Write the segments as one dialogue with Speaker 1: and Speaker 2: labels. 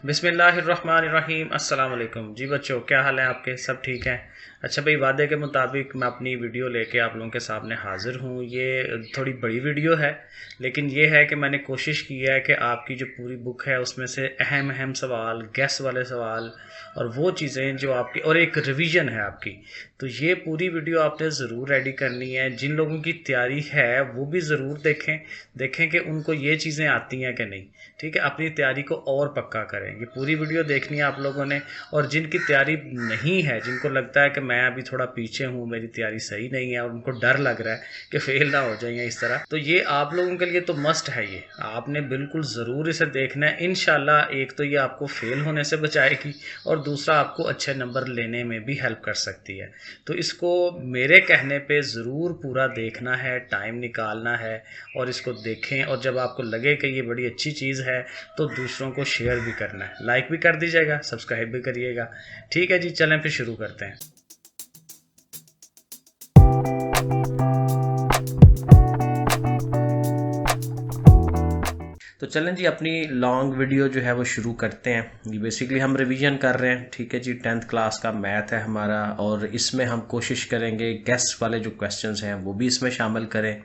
Speaker 1: बिस्मिल्लाहिर्रहमानिर्रहीम। अस्सलाम वालेकुम जी बच्चों, क्या हाल है आपके? सब ठीक हैं? अच्छा भाई, वादे के मुताबिक मैं अपनी वीडियो लेके आप लोगों के सामने हाज़िर हूँ। ये थोड़ी बड़ी वीडियो है, लेकिन ये है कि मैंने कोशिश की है कि आपकी जो पूरी बुक है उसमें से अहम अहम सवाल, गैस वाले सवाल और वो चीज़ें जो आपकी, और एक रिवीजन है आपकी, तो ये पूरी वीडियो आपने ज़रूर रेडी करनी है। जिन लोगों की तैयारी है वो भी ज़रूर देखें कि उनको ये चीज़ें आती हैं कि नहीं। ठीक है, अपनी तैयारी को और पक्का करें। ये पूरी वीडियो देखनी है आप लोगों ने। और जिनकी तैयारी नहीं है, जिनको लगता है कि मैं अभी थोड़ा पीछे हूँ, मेरी तैयारी सही नहीं है और उनको डर लग रहा है कि फेल ना हो जाए इस तरह, तो ये आप लोगों के लिए तो मस्ट है। ये आपने बिल्कुल ज़रूर इसे देखना है। इंशाल्लाह एक तो ये आपको फेल होने से बचाएगी और दूसरा आपको अच्छे नंबर लेने में भी हेल्प कर सकती है। तो इसको मेरे कहने पे ज़रूर पूरा देखना है, टाइम निकालना है और इसको देखें। और जब आपको लगे कि ये बड़ी अच्छी चीज़ है तो दूसरों को शेयर भी करना है, लाइक भी कर दीजिएगा, सब्सक्राइब भी करिएगा। ठीक है जी, चलें फिर शुरू करते हैं। तो चलें जी, अपनी लॉन्ग वीडियो जो है वो शुरू करते हैं। ये बेसिकली हम रिवीजन कर रहे हैं। ठीक है जी, 10th क्लास का मैथ है हमारा और इसमें हम कोशिश करेंगे गेस्ट वाले जो क्वेश्चंस हैं वो भी इसमें शामिल करें।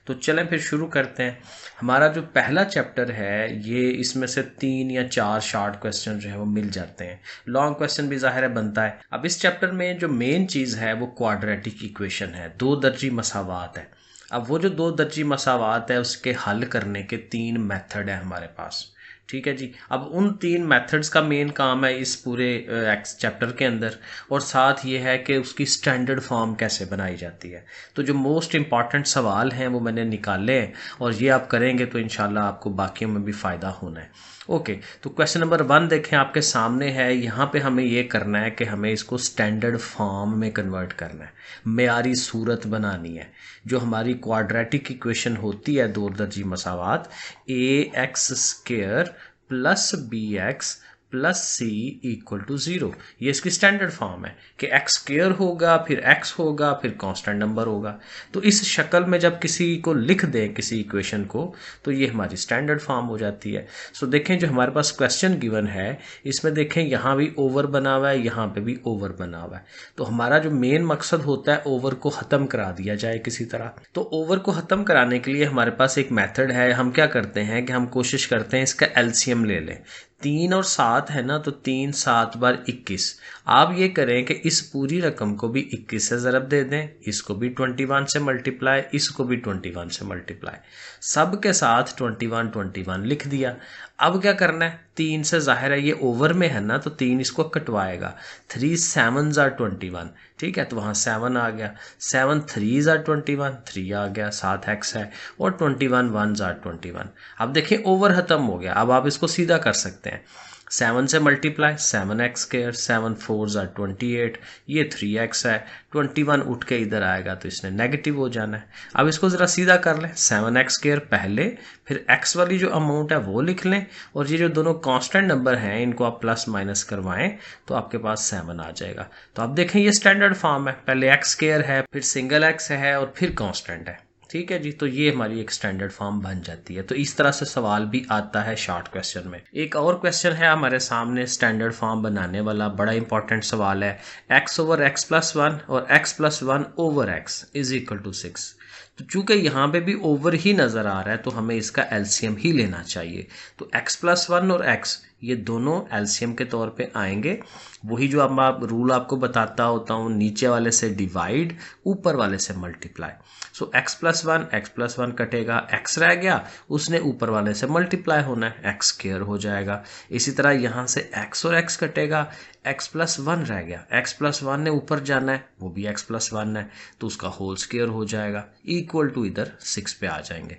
Speaker 1: तो चलें फिर शुरू करते हैं। हमारा जो पहला चैप्टर है ये, इसमें से 3 या 4 शॉर्ट क्वेश्चन जो है वो मिल जाते हैं। लॉन्ग क्वेश्चन भी ज़ाहिर है बनता है। अब इस चैप्टर में जो मेन चीज़ है वो क्वाड्रेटिक इक्वेशन है, दो दर्जी मसावात है। अब वो जो दो दर्जी मसावात है उसके हल करने के 3 मेथड है हमारे पास। ठीक है जी, अब उन 3 मेथड्स का मेन काम है इस पूरे एक्स चैप्टर के अंदर, और साथ ये है कि उसकी स्टैंडर्ड फॉर्म कैसे बनाई जाती है। तो जो मोस्ट इंपॉर्टेंट सवाल हैं वो मैंने निकाले हैं और ये आप करेंगे तो इंशाल्लाह आपको बाकियों में भी फ़ायदा होना है। ओके, तो क्वेश्चन नंबर 1 देखें, आपके सामने है। यहाँ पे हमें ये करना है कि हमें इसको स्टैंडर्ड फॉर्म में कन्वर्ट करना है, मेयारी सूरत बनानी है। जो हमारी क्वाड्रेटिक इक्वेशन होती है दो दर्जी मसावात, A x square plus B x plus C equal to 0, ये इसकी स्टैंडर्ड फॉर्म है कि एक्स स्क्र होगा, फिर एक्स होगा, फिर कांस्टेंट नंबर होगा। तो इस शक्ल में जब किसी को लिख दें किसी इक्वेशन को, तो ये हमारी स्टैंडर्ड फॉर्म हो जाती है। सो देखें, जो हमारे पास क्वेश्चन गिवन है इसमें देखें यहाँ भी ओवर बना हुआ है, यहाँ पे भी ओवर बना हुआ है। तो हमारा जो मेन मकसद होता है ओवर को ख़त्म करा दिया जाए किसी तरह। तो ओवर को ख़त्म कराने के लिए हमारे पास एक मेथड है। हम क्या करते हैं कि हम कोशिश करते हैं इसका एलसीएम ले लें। 3 और 7 है ना, तो 3 7 बार 21। आप ये करें कि इस पूरी रकम को भी 21 से ज़रब दे दें, इसको भी 21 से मल्टीप्लाई, इसको भी 21 से मल्टीप्लाई, सब के साथ 21 21 लिख दिया। अब क्या करना है, 3 से ज़ाहिर है ये ओवर में है ना, तो 3 इसको कटवाएगा। 3 7 ज़ार 21, ठीक है, तो वहाँ 7 आ गया। 7 3 ज़ार 21, 3 आ गया, 7 एक्स है, और 21 1 ज़ार 21। अब देखिए ओवर ख़त्म हो गया। अब आप इसको सीधा कर सकते हैं। 7 से मल्टीप्लाई, 7 एक्स स्क्र, 7 4 ज़ार 28, ये 3 एक्स है। 21 उठ के इधर आएगा तो इसने नेगेटिव हो जाना है। अब इसको ज़रा सीधा कर लें। 7 एक्स स्क्र पहले, फिर एक्स वाली जो अमाउंट है वो लिख लें, और ये जो दोनों कांस्टेंट नंबर हैं इनको आप प्लस माइनस करवाएं तो आपके पास 7 आ जाएगा। तो आप देखें ये स्टैंडर्ड फॉर्म है, पहले एक्स स्क्र है, फिर सिंगल एक्स है और फिर कांस्टेंट है। ठीक है जी, तो ये हमारी एक स्टैंडर्ड फॉर्म बन जाती है। तो इस तरह से सवाल भी आता है शॉर्ट क्वेश्चन में। एक और क्वेश्चन है हमारे सामने स्टैंडर्ड फॉर्म बनाने वाला, बड़ा इंपॉर्टेंट सवाल है। एक्स ओवर एक्स प्लस 1 और x plus 1 over x is equal to 6। तो चूंकि यहाँ पे भी ओवर ही नज़र आ रहा है तो हमें इसका एलसीएम ही लेना चाहिए। तो x प्लस 1 और x ये दोनों एलसीएम के तौर पे आएंगे। वही जो अब आप रूल आपको बताता होता हूँ, नीचे वाले से डिवाइड, ऊपर वाले से मल्टीप्लाई। सो x प्लस 1 कटेगा, x रह गया, उसने ऊपर वाले से मल्टीप्लाई होना है, एक्स स्क्र हो जाएगा। इसी तरह यहाँ से x और x कटेगा, x प्लस 1 रह गया, x प्लस 1 ने ऊपर जाना है, वो भी x प्लस 1 है, तो उसका होल स्क्र हो जाएगा, इक्वल टू इधर 6 पे आ जाएंगे।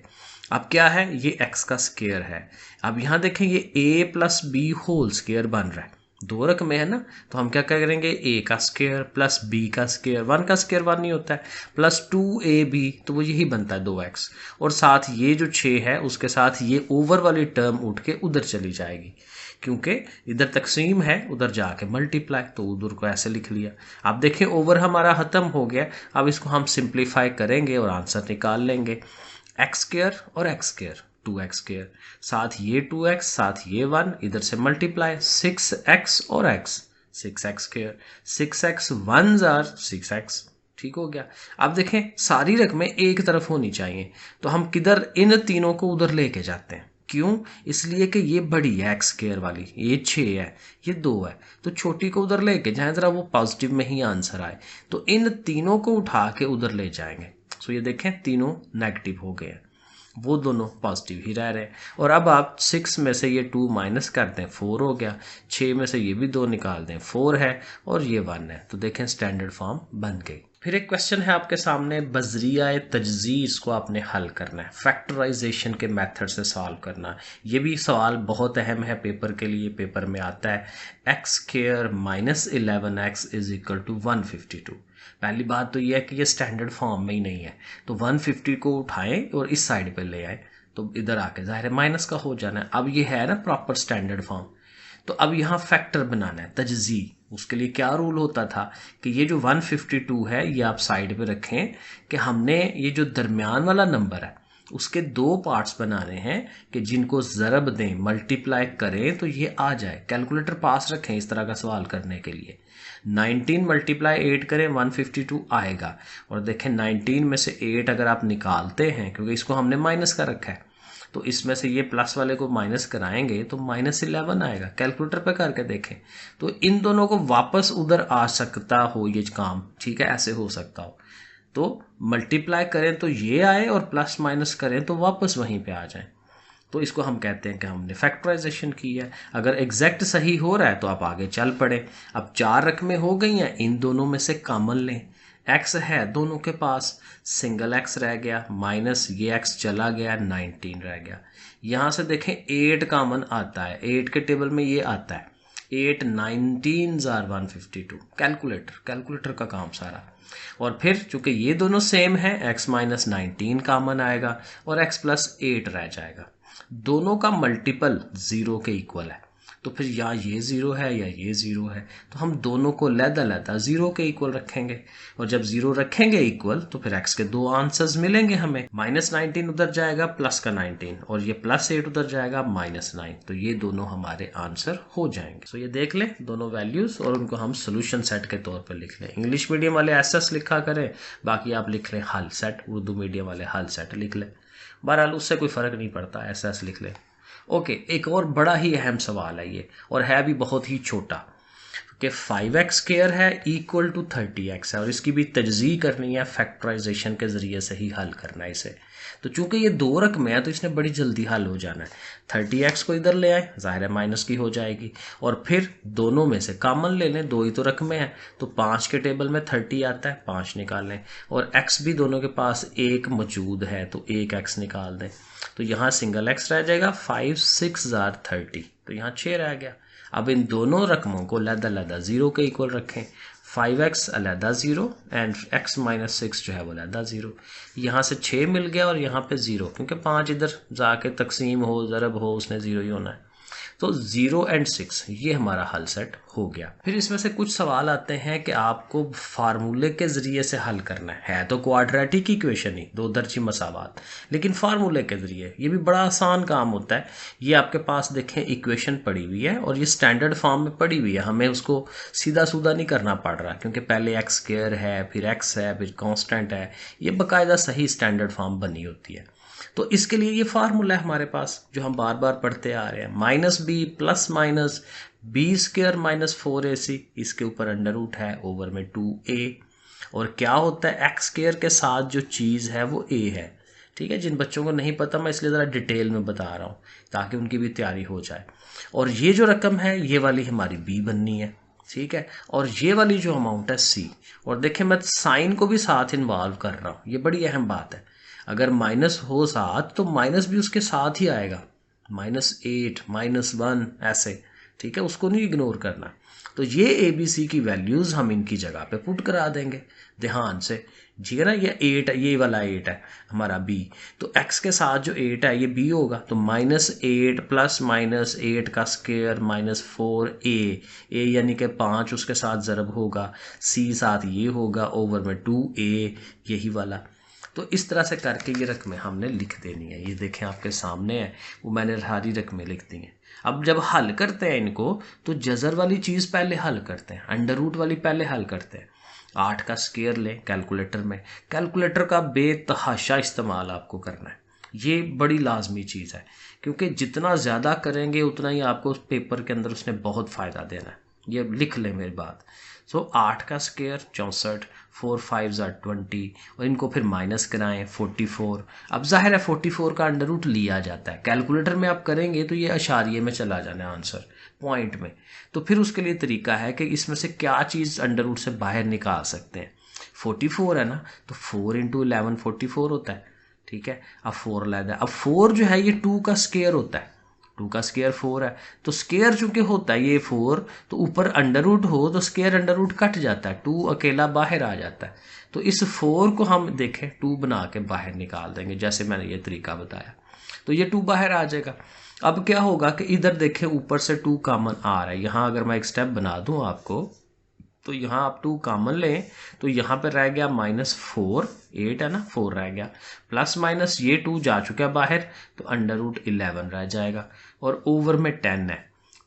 Speaker 1: अब क्या है, ये x का स्क्र है। अब यहाँ देखें ये a plus b whole square बन रहा है, दो रकमें है ना, तो हम क्या करेंगे, a का स्क्र प्लस b का स्क्र, 1 का स्क्र 1 नहीं होता है, प्लस 2ab, तो वो यही बनता है 2x, और साथ ये जो 6 है उसके साथ ये ओवर वाली टर्म उठ के उधर चली जाएगी, क्योंकि इधर तकसीम है, उधर जाके मल्टीप्लाई, तो उधर को ऐसे लिख लिया। आप देखें ओवर हमारा ख़त्म हो गया। अब इसको हम सिंप्लीफाई करेंगे और आंसर निकाल लेंगे। एक्स स्क्र और एक्स स्क्र 2x स्क्वायर, साथ ये 2x, साथ ये 1, इधर से मल्टीप्लाई 6x और x, 6x square, 6x 1 jar 6x, ठीक हो गया। अब देखें सारी रकमें एक तरफ होनी चाहिए, तो हम किधर इन तीनों को उधर लेके जाते हैं। क्यों? इसलिए कि ये बड़ी है x स्क्वायर वाली, ये 6 है, ये 2 है, तो छोटी को उधर लेके जाएं जरा वो पॉजिटिव में ही आंसर आए, तो इन तीनों को उठा के उधर ले जाएंगे। सो ये देखें तीनों नेगेटिव हो गए हैं, वो दोनों पॉजिटिव ही रह रहे हैं। और अब आप 6 में से ये 2 माइनस कर दें, 4 हो गया, 6 में से ये भी 2 निकाल दें, 4 है, और ये 1 है, तो देखें स्टैंडर्ड फॉर्म बन गई। फिर एक क्वेश्चन है आपके सामने, बजरिया तजज़ीज़ को आपने हल करना है, फैक्टराइजेशन के मेथड से सॉल्व करना है। ये भी सवाल बहुत अहम है पेपर के लिए, पेपर में आता है x square minus 11x is equal to 152। पहली बात तो यह है कि ये स्टैंडर्ड फॉर्म में ही नहीं है, तो 150 को उठाएं और इस साइड पे ले आए, तो इधर आके जाहिर है माइनस का हो जाना है। अब ये है ना प्रॉपर स्टैंडर्ड फॉर्म, तो अब यहाँ फैक्टर बनाना है तजज़ी। उसके लिए क्या रूल होता था कि ये जो 152 है ये आप साइड पे रखें कि हमने ये जो दरमियान वाला नंबर है उसके 2 पार्ट्स बनाने हैं कि जिनको ज़रब दें, मल्टीप्लाई करें तो ये आ जाए। कैलकुलेटर पास रखें इस तरह का सवाल करने के लिए। 19 मल्टीप्लाई 8 करें 152 आएगा, और देखें 19 में से 8 अगर आप निकालते हैं, क्योंकि इसको हमने माइनस का रखा है, तो इसमें से ये प्लस वाले को माइनस कराएंगे तो -11 आएगा। कैलकुलेटर पे करके देखें तो इन दोनों को वापस उधर आ सकता हो ये काम, ठीक है, ऐसे हो सकता हो। तो मल्टीप्लाई करें तो ये आए और प्लस माइनस करें तो वापस वहीं पे आ जाए, तो इसको हम कहते हैं कि हमने फैक्टराइजेशन की है। अगर एग्जैक्ट सही हो रहा है तो आप आगे चल पड़े। अब 4 रकमें हो गई हैं, इन दोनों में से कॉमन लें। x है दोनों के पास, सिंगल x रह गया, माइनस ये x चला गया, 19 रह गया। यहाँ से देखें 8 कॉमन आता है, 8 के टेबल में ये आता है, 8 19 जार 152। कैलकुलेटर का काम सारा। और फिर चूंकि ये दोनों सेम है, x माइनस 19 कॉमन आएगा और x प्लस 8 रह जाएगा। दोनों का मल्टीपल 0 के इक्वल है, तो फिर या ये 0 है या ये 0 है, तो हम दोनों को लहदा 0 के इक्वल रखेंगे। और जब 0 रखेंगे इक्वल तो फिर x के 2 आंसर्स मिलेंगे हमें, -19 उधर जाएगा प्लस का 19, और ये +8 उधर जाएगा -9, तो ये दोनों हमारे आंसर हो जाएंगे। तो ये देख लें दोनों वैल्यूज और उनको हम सोल्यूशन सेट के तौर पर लिख लें। इंग्लिश मीडियम वाले SS लिखा करें, बाकी आप लिख लें हल सेट, उर्दू मीडियम वाले हल सेट लिख लें। बहरहाल उससे कोई फ़र्क नहीं पड़ता, SS लिख लें। ओके, एक और बड़ा ही अहम सवाल है ये, और है भी बहुत ही छोटा, कि 5x स्क्वायर है इक्वल टू 30x है, और इसकी भी तजज़ी करनी है, फैक्टराइजेशन के ज़रिए से ही हल करना है इसे। तो चूंकि ये 2 रकमें हैं तो इसने बड़ी जल्दी हल हो जाना है। 30x को इधर ले आए, ज़ाहिर है माइनस की हो जाएगी, और फिर दोनों में से कॉमन ले लें, 2 ही तो रकमें हैं, तो 5 के टेबल में 30 आता है, 5 निकाल लें, और x भी दोनों के पास 1 मौजूद है तो 1 x निकाल दें, तो यहाँ सिंगल x रह जाएगा, 5 6 जार 30, तो यहाँ 6 रह गया। अब इन दोनों रकमों को लहदा 0 के इक्वल रखें, 5x अलहदा 0 एंड x माइनस 6 जो है वो अलहदा 0। यहाँ से 6 मिल गया और यहाँ पे 0, क्योंकि 5 इधर जाके तकसीम हो, ज़रब हो, उसने 0 ही होना है। तो 0 एंड 6 ये हमारा हल सेट हो गया। फिर इसमें से कुछ सवाल आते हैं कि आपको फार्मूले के ज़रिए से हल करना है तो क्वाड्रेटिक इक्वेशन ही, 2 दर्जी मसावात, लेकिन फार्मूले के ज़रिए ये भी बड़ा आसान काम होता है। ये आपके पास देखें इक्वेशन पड़ी हुई है और ये स्टैंडर्ड फॉर्म में पड़ी हुई है, हमें उसको सीधा सूधा नहीं करना पड़ रहा, क्योंकि पहले x स्क्वायर है, फिर x है, फिर कांस्टेंट है, ये बाकायदा सही स्टैंडर्ड फॉर्म बनी होती है। तो इसके लिए ये फार्मूला है हमारे पास जो हम बार बार पढ़ते आ रहे हैं, -b plus minus b square minus 4ac, इसके ऊपर अंडर रूट है, ओवर में 2a, और क्या होता है x स्क्वायर के साथ जो चीज़ है वो a है। ठीक है, जिन बच्चों को नहीं पता मैं इसलिए ज़रा डिटेल में बता रहा हूँ ताकि उनकी भी तैयारी हो जाए। और ये जो रकम है ये वाली हमारी b बननी है, ठीक है, और ये वाली जो अमाउंट है c। और देखें मैं साइन को भी साथ इन्वॉल्व कर रहा हूँ, ये बड़ी अहम बात है। अगर माइनस हो साथ तो माइनस भी उसके साथ ही आएगा, -8 -1 ऐसे, ठीक है, उसको नहीं इग्नोर करना। तो ये ABC की वैल्यूज़ हम इनकी जगह पे पुट करा देंगे ध्यान से, ठीक है ना। ये 8 है, ये वाला 8 है हमारा b, तो x के साथ जो 8 है ये b होगा, तो -8 प्लस -8 का स्क्वायर -4a, यानी कि 5 उसके साथ ज़रब होगा, c साथ ये होगा, ओवर में 2a यही वाला। तो इस तरह से करके ये रकमें हमने लिख देनी है। ये देखें आपके सामने है, वो मैंने सारी रकमें लिख दी हैं। अब जब हल करते हैं इनको तो जज़र वाली चीज़ पहले हल करते हैं, अंडर रूट वाली पहले हल करते हैं। 8 का स्क्वायर लें कैलकुलेटर में, कैलकुलेटर का बेतहाशा इस्तेमाल आपको करना है। ये बड़ी लाजमी चीज़ है, क्योंकि जितना ज़्यादा करेंगे उतना ही आपको उस पेपर के अंदर उसने बहुत फ़ायदा देना है। ये लिख लें मेरी बात। 8 का स्क्वायर 64, 4 5 20, और इनको फिर माइनस कराएं 44। अब जाहिर है 44 का अंडर रूट लिया जाता है, कैलकुलेटर में आप करेंगे तो ये अशारिये में चला जाना है आंसर, पॉइंट में। तो फिर उसके लिए तरीका है कि इसमें से क्या चीज़ अंडर रूट से बाहर निकाल सकते हैं। 44 है ना, तो 4 × 11 44 होता है, ठीक है। अब 4 लेते हैं। अब 4 जो है ये 2 का स्क्वायर होता है, 2 का स्क्वायर 4 है, तो स्क्वायर चूंकि होता है ये 4, तो ऊपर अंडर रूट हो तो स्क्वायर अंडर रूट कट जाता है, 2 अकेला बाहर आ जाता है। तो इस 4 को हम देखें 2 बना के बाहर निकाल देंगे, जैसे मैंने ये तरीका बताया, तो ये 2 बाहर आ जाएगा। अब क्या होगा कि इधर देखें ऊपर से 2 कॉमन आ रहा है। यहाँ अगर मैं एक स्टेप बना दूँ आपको, तो यहाँ आप 2 कॉमन लें तो यहाँ पर रह गया -4, 8 है ना, 4 रह गया, प्लस माइनस ये 2 जा चुका है बाहर, तो अंडर रूट 11 रह जाएगा, और ओवर में 10 है,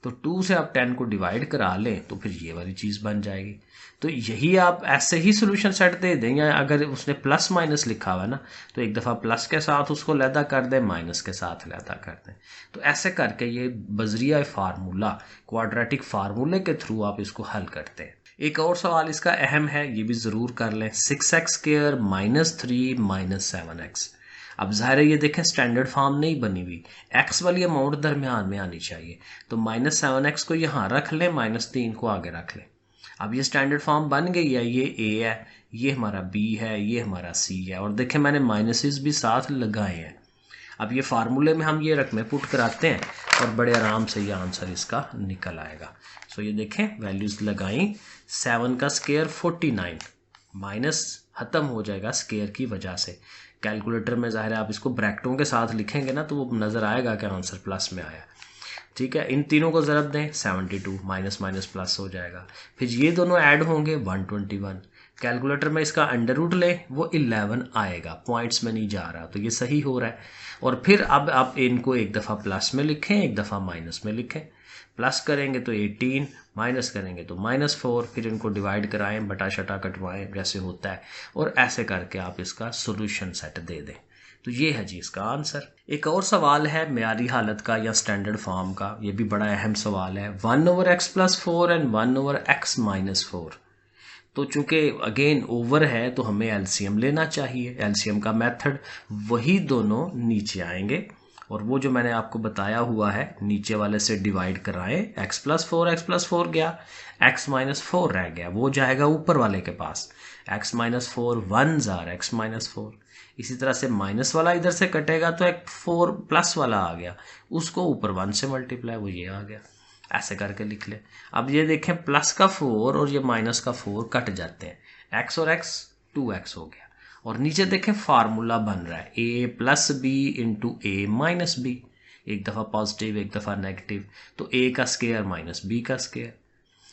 Speaker 1: तो 2 से आप 10 को डिवाइड करा लें तो फिर ये वाली चीज़ बन जाएगी। तो यही आप ऐसे ही सोल्यूशन सेट दे दें, या अगर उसने प्लस माइनस लिखा हुआ है ना, तो एक दफ़ा प्लस के साथ उसको लैदा कर दें, माइनस के साथ लैदा कर दें। तो ऐसे करके ये बजरिया फार्मूला, क्वाड्रेटिक फार्मूले के थ्रू आप इसको हल करते हैं। एक और सवाल इसका अहम है, ये भी ज़रूर कर लें। 6x² - 3 - 7x। अब ज़ाहिर है ये देखें स्टैंडर्ड फॉर्म नहीं बनी हुई, x वाली अमाउंट दरमियान में आनी चाहिए, तो -7x को यहाँ रख लें, -3 को आगे रख लें। अब ये स्टैंडर्ड फॉर्म बन गई है, ये a है, ये हमारा b है, ये हमारा c है, और देखें मैंने माइनसेस भी साथ लगाए हैं। अब ये फार्मूले में हम ये रकमें पुट कराते हैं और बड़े आराम से ये आंसर इसका निकल आएगा। सो ये देखें वैल्यूज़ लगाई, 7 का स्क्वायर 49, माइनस ख़त्म हो जाएगा स्क्वायर की वजह से। कैलकुलेटर में ज़ाहिर है आप इसको ब्रैकेटों के साथ लिखेंगे ना, तो वो नज़र आएगा कि आंसर प्लस में आया, ठीक है। इन तीनों को ज़रब दें, 72, माइनस माइनस प्लस हो जाएगा, फिर ये दोनों ऐड होंगे 121। कैलकुलेटर में इसका अंडर रूट लें, वो 11 आएगा, पॉइंट्स में नहीं जा रहा, तो ये सही हो रहा है। और फिर अब आप इनको एक दफ़ा प्लस में लिखें, एक दफ़ा माइनस में लिखें। प्लस करेंगे तो 18, माइनस करेंगे तो -4, फिर इनको डिवाइड कराएं, बटा शटा कटवाएं जैसे होता है, और ऐसे करके आप इसका सोल्यूशन सेट दे दें। तो ये है जी इसका आंसर। एक और सवाल है म्यारी हालत का या स्टैंडर्ड फॉर्म का, ये भी बड़ा अहम सवाल है। 1/x + 4 and 1/x - 4। तो चूंकि अगेन ओवर है तो हमें एलसीएम लेना चाहिए। एलसीएम का मेथड वही दोनों नीचे आएंगे, और वो जो मैंने आपको बताया हुआ है, नीचे वाले से डिवाइड कराएं, x + 4 x + 4 गया, x - 4 रह गया, वो जाएगा ऊपर वाले के पास, x - 4 1 जार x - 4। इसी तरह से माइनस वाला इधर से कटेगा तो एक 4 प्लस वाला आ गया, उसको ऊपर 1 से मल्टीप्लाई, वो ये आ गया। ऐसे करके लिख ले। अब ये देखें प्लस का 4 और ये माइनस का 4 कट जाते हैं, x और x 2x हो गया, और नीचे देखें फार्मूला बन रहा है a + b × a - b, एक दफ़ा पॉजिटिव एक दफ़ा नेगेटिव, तो a का स्क्वायर माइनस b का स्क्वायर।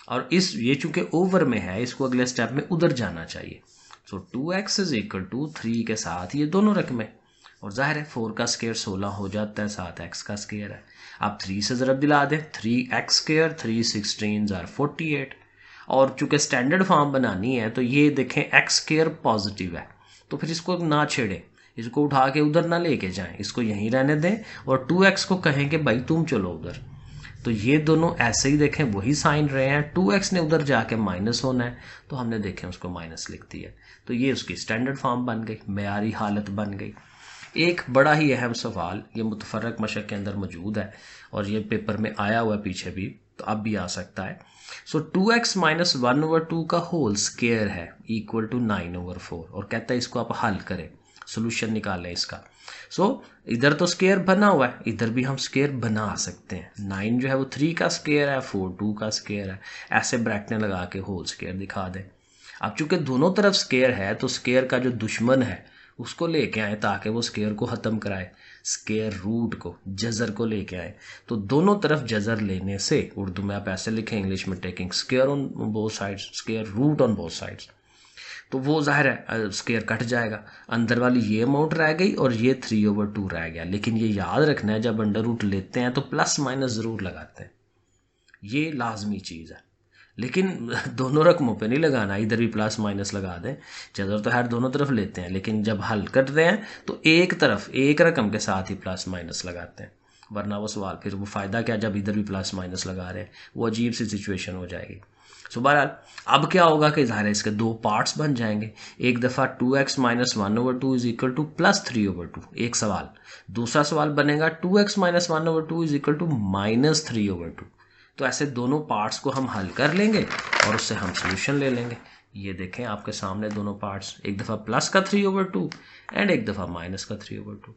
Speaker 1: और इस ये चूंकि ओवर में है, इसको अगले स्टेप में उधर जाना चाहिए। सो 2x = 3 के साथ ये दोनों रकमें, और जाहिर है 4 का स्क्वायर 16 हो जाता है, साथ x का स्क्वायर है। आप 3 से ज़रब दिला दें, 3x², 3 16 = 48। और चूंकि स्टैंडर्ड फॉर्म बनानी है तो ये देखें x² पॉजिटिव है, तो फिर इसको ना छेड़ें, इसको उठा के उधर ना लेके जाएं, इसको यहीं रहने दें, और 2x को कहें कि भाई तुम चलो उधर। तो ये दोनों ऐसे ही देखें वही साइन रहे हैं, 2x ने उधर जाके माइनस होना है, तो हमने देखें उसको माइनस लिख दिया, तो ये उसकी स्टैंडर्ड फॉर्म बन गई, मेयारी हालत बन गई। एक बड़ा ही अहम सवाल ये मुतफर्रक मशक के अंदर मौजूद है, और ये पेपर में आया हुआ है पीछे भी, तो अब भी आ सकता है। सो 2x - 1/2 का होल स्क्वायर है इक्वल टू 9/4, और कहता है इसको आप हल करें, सोल्यूशन निकालें इसका। सो इधर तो स्क्वायर बना हुआ है, इधर भी हम स्क्वायर बना सकते हैं। 9 जो है वो 3 का स्क्वायर है, 4 2 का स्क्वायर है, ऐसे ब्रैकेटें लगा के होल स्क्वायर दिखा दें। अब चूंकि दोनों तरफ स्क्वायर है, तो स्क्वायर का जो दुश्मन है उसको लेके आए ताकि वो स्क्वायर को ख़त्म कराए, स्क्वायर रूट को, जज़र को लेके आए। तो दोनों तरफ जज़र लेने से, उर्दू में आप ऐसे लिखें, इंग्लिश में taking square on both sides, square root on both sides. तो वो ज़ाहिर है स्क्वायर कट जाएगा, अंदर वाली ये अमाउंट रह गई और ये 3/2 रह गया। लेकिन ये याद रखना है जब अंडर रूट लेते हैं तो प्लस माइनस ज़रूर लगाते हैं, ये लाजमी चीज़ है। लेकिन दोनों रकमों पे नहीं लगाना, इधर भी प्लस माइनस लगा दें, चदर तो हर दोनों तरफ लेते हैं, लेकिन जब हल करते हैं तो एक तरफ एक रकम के साथ ही प्लस माइनस लगाते हैं, वरना वो सवाल फिर वो फ़ायदा क्या जब इधर भी प्लस माइनस लगा रहे हैं, वो अजीब सी सिचुएशन हो जाएगी। सो बहरहाल अब क्या होगा कि ज़ाहिर है इसके दो पार्ट्स बन जाएंगे, एक दफ़ा 2x - 1/2 is equal two plus 3/2 एक सवाल, दूसरा सवाल बनेगा 2x - 1/2 is equal to minus 3/2। तो ऐसे दोनों पार्ट्स को हम हल कर लेंगे और उससे हम सोल्यूशन ले लेंगे। ये देखें आपके सामने दोनों पार्ट्स, एक दफ़ा प्लस का 3/2 एंड एक दफ़ा माइनस का 3/2।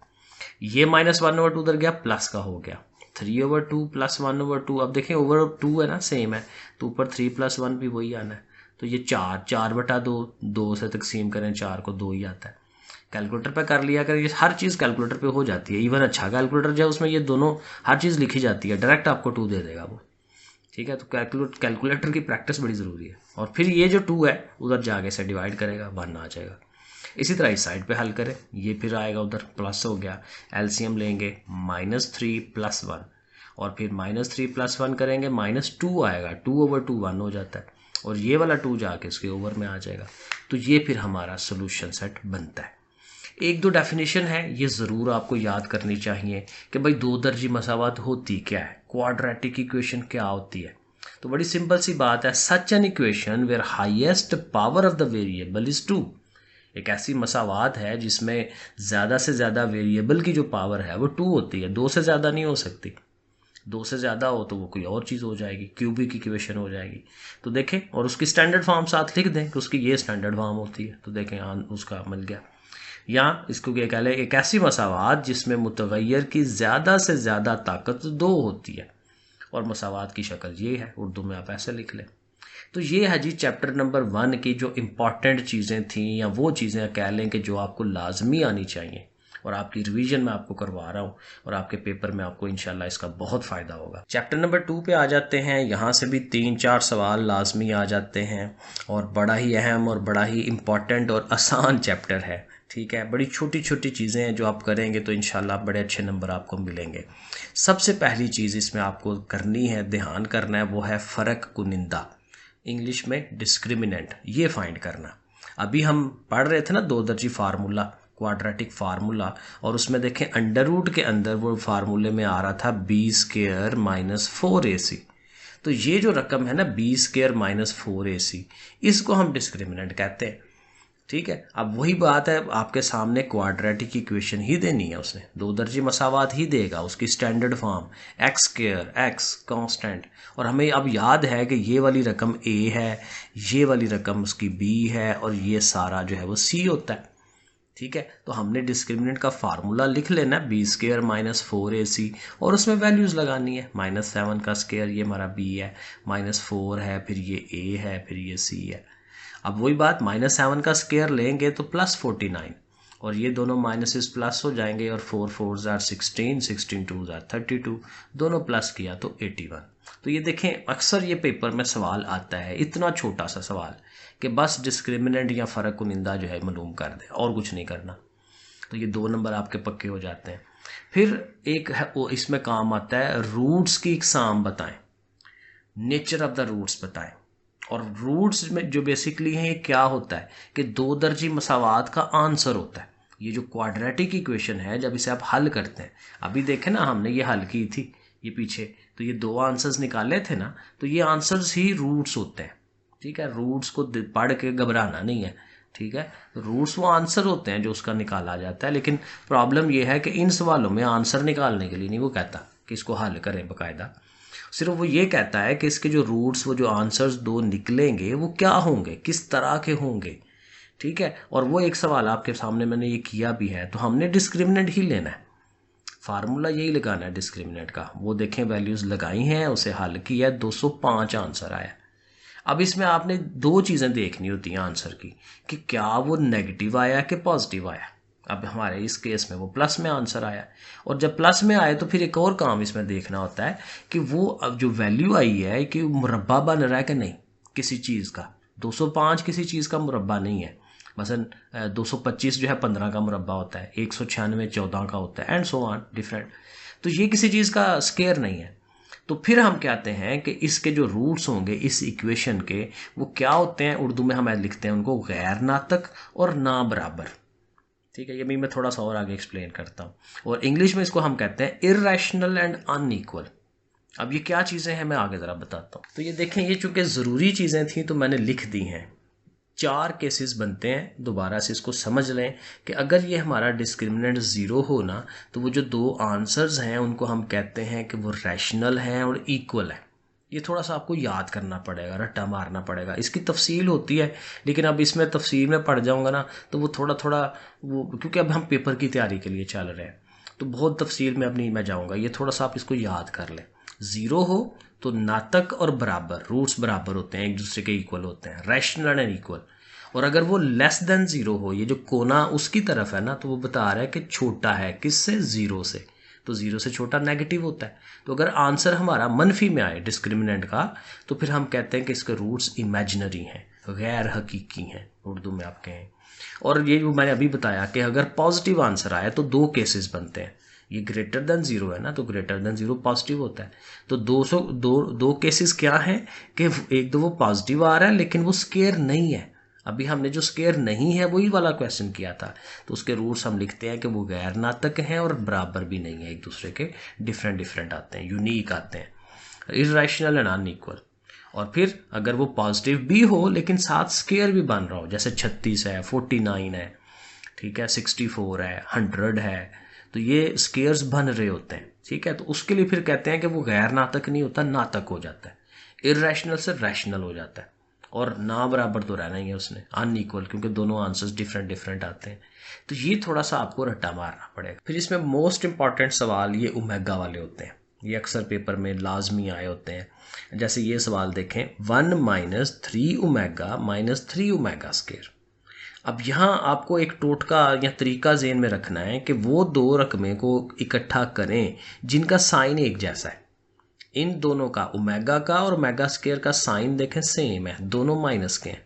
Speaker 1: ये माइनस 1/2 उधर गया, प्लस का हो गया 3/2 प्लस 1/2। अब देखें ओवर 2 है ना, सेम है, तो ऊपर 3 + 1 भी वही आना है। तो ये 4/2 2 से तकसीम करें 4 को 2 ही आता है। कैलकुलेटर पे कर लिया करें, ये हर चीज़ कैलकुलेटर पे हो जाती है। इवन अच्छा कैलकुलेटर जो है उसमें ये दोनों हर चीज़ लिखी जाती है, डायरेक्ट आपको 2 दे देगा वो, ठीक है। तो कैलकुलेटर की प्रैक्टिस बड़ी ज़रूरी है। और फिर ये जो 2 है उधर जाके से डिवाइड करेगा, 1 आ जाएगा। इसी तरह इस साइड पे हल करें, ये फिर आएगा उधर प्लस हो गया, एलसीएम लेंगे -3 + 1 और फिर -3 + 1 करेंगे -2 आएगा, 2/2 1 हो जाता है और ये वाला 2 जाके इसके ओवर में आ जाएगा। तो ये फिर हमारा सोल्यूशन सेट बनता है। एक दो डेफिनेशन है ये ज़रूर आपको याद करनी चाहिए कि भाई दो दर्जी मसावत होती क्या है, क्वाड्रेटिक इक्वेशन क्या होती है। तो बड़ी सिंपल सी बात है, such an equation where highest power of the variable is 2। एक ऐसी मसावत है जिसमें ज़्यादा से ज़्यादा वेरिएबल की जो पावर है वो 2 होती है, 2 से ज़्यादा नहीं हो सकती। 2 से ज़्यादा हो तो वो कोई और चीज़ हो जाएगी, क्यूबिक इक्वेशन हो जाएगी। तो देखें और उसकी स्टैंडर्ड फॉर्म साथ लिख दें कि उसकी ये स्टैंडर्ड फॉर्म होती है। तो देखें उसका मिल गया। या इसको क्या कह लें, एक ऐसी मसावत जिसमें मुतगय्यर की ज़्यादा से ज़्यादा ताकत 2 होती है और मसावत की शक्ल ये है, उर्दू में आप ऐसे लिख लें। तो ये है जी चैप्टर नंबर 1 की जो इम्पॉर्टेंट चीज़ें थी, या वो चीज़ें कह लें कि जो आपको लाजमी आनी चाहिए और आपकी रिवीजन में आपको करवा रहा हूँ और आपके पेपर में आपको इंशाल्लाह इसका बहुत फ़ायदा होगा। चैप्टर नंबर 2 पे आ जाते हैं। यहाँ से भी 3-4 सवाल लाजमी आ जाते हैं और बड़ा ही अहम और बड़ा ही इम्पॉर्टेंट और आसान चैप्टर है, ठीक है। बड़ी छोटी छोटी चीज़ें हैं जो आप करेंगे तो इंशाल्लाह बड़े अच्छे नंबर आपको मिलेंगे। सबसे पहली चीज़ इसमें आपको करनी है, ध्यान करना है, वो है फ़र्क कुनिंदा, इंग्लिश में डिस्क्रिमिनेंट, ये फाइंड करना। अभी हम पढ़ रहे थे ना दो दर्जी फार्मूला, क्वाड्रेटिक फार्मूला, और उसमें देखें अंडर रूट के अंदर वो फार्मूले में आ रहा था b² - 4ac। तो ये जो रकम है ना b² - 4ac, इसको हम डिस्क्रिमिनेंट कहते हैं, ठीक है। अब वही बात है, आपके सामने क्वाड्रेटिक इक्वेशन ही देनी है, उसने दो दर्जी मसावत ही देगा, उसकी standard form x² x constant, और हमें अब याद है कि ये वाली रकम a है, ये वाली रकम उसकी b है और ये सारा जो है वो c होता है, ठीक है। तो हमने डिस्क्रिमिनेंट का फार्मूला लिख लेना b² - 4ac और उसमें वैल्यूज़ लगानी है। -7 का स्क्वायर ये हमारा b है, -4 है, फिर ये a है, फिर ये c है। अब वही बात, -7 का स्क्वायर लेंगे तो +49 और ये दोनों माइनसेस प्लस हो जाएंगे और 4 4 ज़ार 16, 16 2 ज़ार 32, दोनों प्लस किया तो 81। तो ये देखें अक्सर ये पेपर में सवाल आता है, इतना छोटा सा सवाल कि बस डिस्क्रिमिनेंट या फ़र्क कुनिंदा जो है मालूम कर दे और कुछ नहीं करना। तो ये 2 नंबर आपके पक्के हो जाते हैं। फिर एक है वो इसमें काम आता है, रूट्स की इकसाम बताएं, नेचर ऑफ द रूट्स बताएं। और रूट्स में जो बेसिकली है ये क्या होता है कि दो दर्जी मसावत का आंसर होता है। ये जो क्वाड्रेटिक इक्वेशन है जब इसे आप हल करते हैं, अभी देखें ना हमने ये हल की थी ये पीछे, तो ये 2 आंसर्स निकाले थे ना, तो ये आंसर्स ही रूट्स होते हैं, ठीक है। रूट्स को पढ़ के घबराना नहीं है, ठीक है। रूट्स वो आंसर होते हैं जो उसका निकाला जाता है। लेकिन प्रॉब्लम ये है कि इन सवालों में आंसर निकालने के लिए नहीं वो कहता कि इसको हल करें बाकायदा, सिर्फ वो ये कहता है कि इसके जो रूट्स, वो जो आंसर्स 2 निकलेंगे वो क्या होंगे, किस तरह के होंगे, ठीक है। और वो एक सवाल आपके सामने मैंने ये किया भी है, तो हमने डिस्क्रिमिनेंट ही लेना है, फार्मूला यही लगाना है डिस्क्रिमिनेंट का। वो देखें वैल्यूज़ लगाई हैं, उसे हल किया, 205 आंसर आया। अब इसमें आपने 2 चीज़ें देखनी होती हैं आंसर की, कि क्या वो नेगेटिव आया कि पॉजिटिव आया। अब हमारे इस केस में वो प्लस में आंसर आया, और जब प्लस में आए तो फिर एक और काम इसमें देखना होता है कि वो अब जो वैल्यू आई है कि मुरब्बा बन रहा है कि नहीं किसी चीज़ का। 205 किसी चीज़ का मुरब्बा नहीं है, मसलन 225 जो है 15 का मुरब्बा होता है, 196 14 का होता है, एंड सो ऑन डिफरेंट। तो ये किसी चीज़ का स्केयर नहीं है। तो फिर हम कहते हैं कि इसके जो रूट्स होंगे इस इक्वेशन के वो क्या होते हैं, उर्दू में हम लिखते हैं उनको गैर नातक और ना बराबर। ठीक है, ये भी मैं थोड़ा सा और आगे एक्सप्लेन करता हूँ। और इंग्लिश में इसको हम कहते हैं इर्रेशनल एंड अनइक्वल। अब ये क्या चीज़ें हैं मैं आगे ज़रा बताता हूँ। तो ये देखें, ये चूंकि ज़रूरी चीज़ें थी तो मैंने लिख दी हैं। 4 केसेस बनते हैं, दोबारा से इसको समझ लें कि अगर ये हमारा डिस्क्रिमिनेंट 0 हो ना तो वो जो 2 आंसर्स हैं उनको हम कहते हैं कि वो रैशनल हैं और इक्वल है। ये थोड़ा सा आपको याद करना पड़ेगा, रट्टा मारना पड़ेगा। इसकी तफसील होती है लेकिन अब इसमें तफसील में पढ़ जाऊंगा ना तो वो थोड़ा थोड़ा वो, क्योंकि अब हम पेपर की तैयारी के लिए चल रहे हैं तो बहुत तफसील में अपनी मैं जाऊंगा। ये थोड़ा सा आप इसको याद कर लें। 0 हो तो नातक और बराबर, रूट्स बराबर होते हैं, एक दूसरे के इक्वल होते हैं, रैशनल एंड इक्वल। और अगर वो लेस देन 0 हो, ये जो कोना उसकी तरफ है ना, तो वो बता रहा है कि छोटा है किससे, 0 से। तो 0 से छोटा नेगेटिव होता है। तो अगर आंसर हमारा मनफी में आए डिस्क्रिमिनेंट का तो फिर हम कहते हैं कि इसके रूट्स इमेजिनरी हैं, गैर हकीकी हैं, उर्दू में आप कहें। और ये जो मैंने अभी बताया कि अगर पॉजिटिव आंसर आए तो 2 केसेस बनते हैं। ये ग्रेटर देन 0 है ना, तो ग्रेटर देन 0 पॉजिटिव होता है। तो 2 केसेस क्या हैं कि एक तो वो पॉजिटिव आ रहा है लेकिन वो स्केयर नहीं है। अभी हमने जो स्केयर नहीं है वही वाला क्वेश्चन किया था, तो उसके रूट्स हम लिखते हैं कि वो गैर नातक हैं और बराबर भी नहीं है, एक दूसरे के डिफरेंट आते हैं, यूनिक आते हैं, इर्रेशनल एंड अनइक्वल। और फिर अगर वो पॉजिटिव भी हो लेकिन साथ स्केयर भी बन रहा हो, जैसे 36 है, 49 है, ठीक है, 64 है, 100 है, तो ये स्केयर्स बन रहे होते हैं। ठीक है, तो उसके लिए फिर कहते हैं कि वो गैर नातक नहीं होता, नातक हो जाता है, इर्रेशनल से रैशनल हो जाता है। और ना बराबर तो रहना ही है उसने, अनइक्वल, क्योंकि दोनों आंसर्स डिफरेंट आते हैं। तो ये थोड़ा सा आपको रट्टा मारना पड़ेगा। फिर इसमें मोस्ट इंपॉर्टेंट सवाल ये ओमेगा वाले होते हैं, ये अक्सर पेपर में लाजमी आए होते हैं। जैसे ये सवाल देखें, 1 - 3 ओमेगा - 3 ओमेगा स्क्वायर। अब यहाँ आपको एक टोटका या तरीका ज़हन में रखना है कि वो 2 रकमें को इकट्ठा करें जिनका साइन एक जैसा है। इन दोनों का, ओमेगा का और ओमेगा स्क्वायर का साइन देखें सेम है, दोनों माइनस के हैं।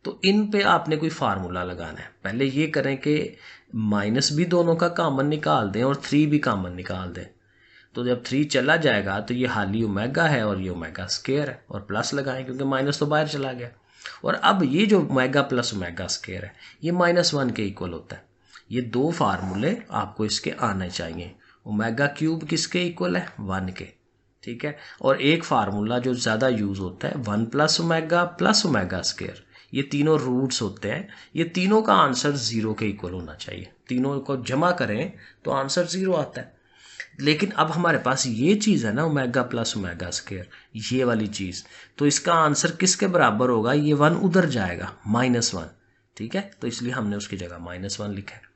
Speaker 1: तो इन पे आपने कोई फार्मूला लगाना है। पहले ये करें कि माइनस भी दोनों का कॉमन निकाल दें और 3 भी कॉमन निकाल दें। तो जब 3 चला जाएगा तो ये हाली ओमेगा है और ये ओमेगा स्क्वायर है, और प्लस लगाएं क्योंकि माइनस तो बाहर चला गया। और अब ये जो ओमेगा प्लस ओमेगा स्क्वायर है ये -1 के इक्वल होता है। ये 2 फार्मूले आपको इसके आने चाहिए। ओमेगा क्यूब किसके इक्वल है, 1 के। ठीक है, और एक फार्मूला जो ज़्यादा यूज़ होता है 1 + ओमेगा + ओमेगा स्क्वायर। ये तीनों रूट्स होते हैं, ये तीनों का आंसर 0 के इक्वल होना चाहिए। तीनों को जमा करें तो आंसर 0 आता है। लेकिन अब हमारे पास ये चीज़ है ना, ओमेगा + ओमेगा स्क्वायर, ये वाली चीज़, तो इसका आंसर किसके बराबर होगा, ये 1 उधर जाएगा, -1। ठीक है, तो इसलिए हमने उसकी जगह -1 लिखा है।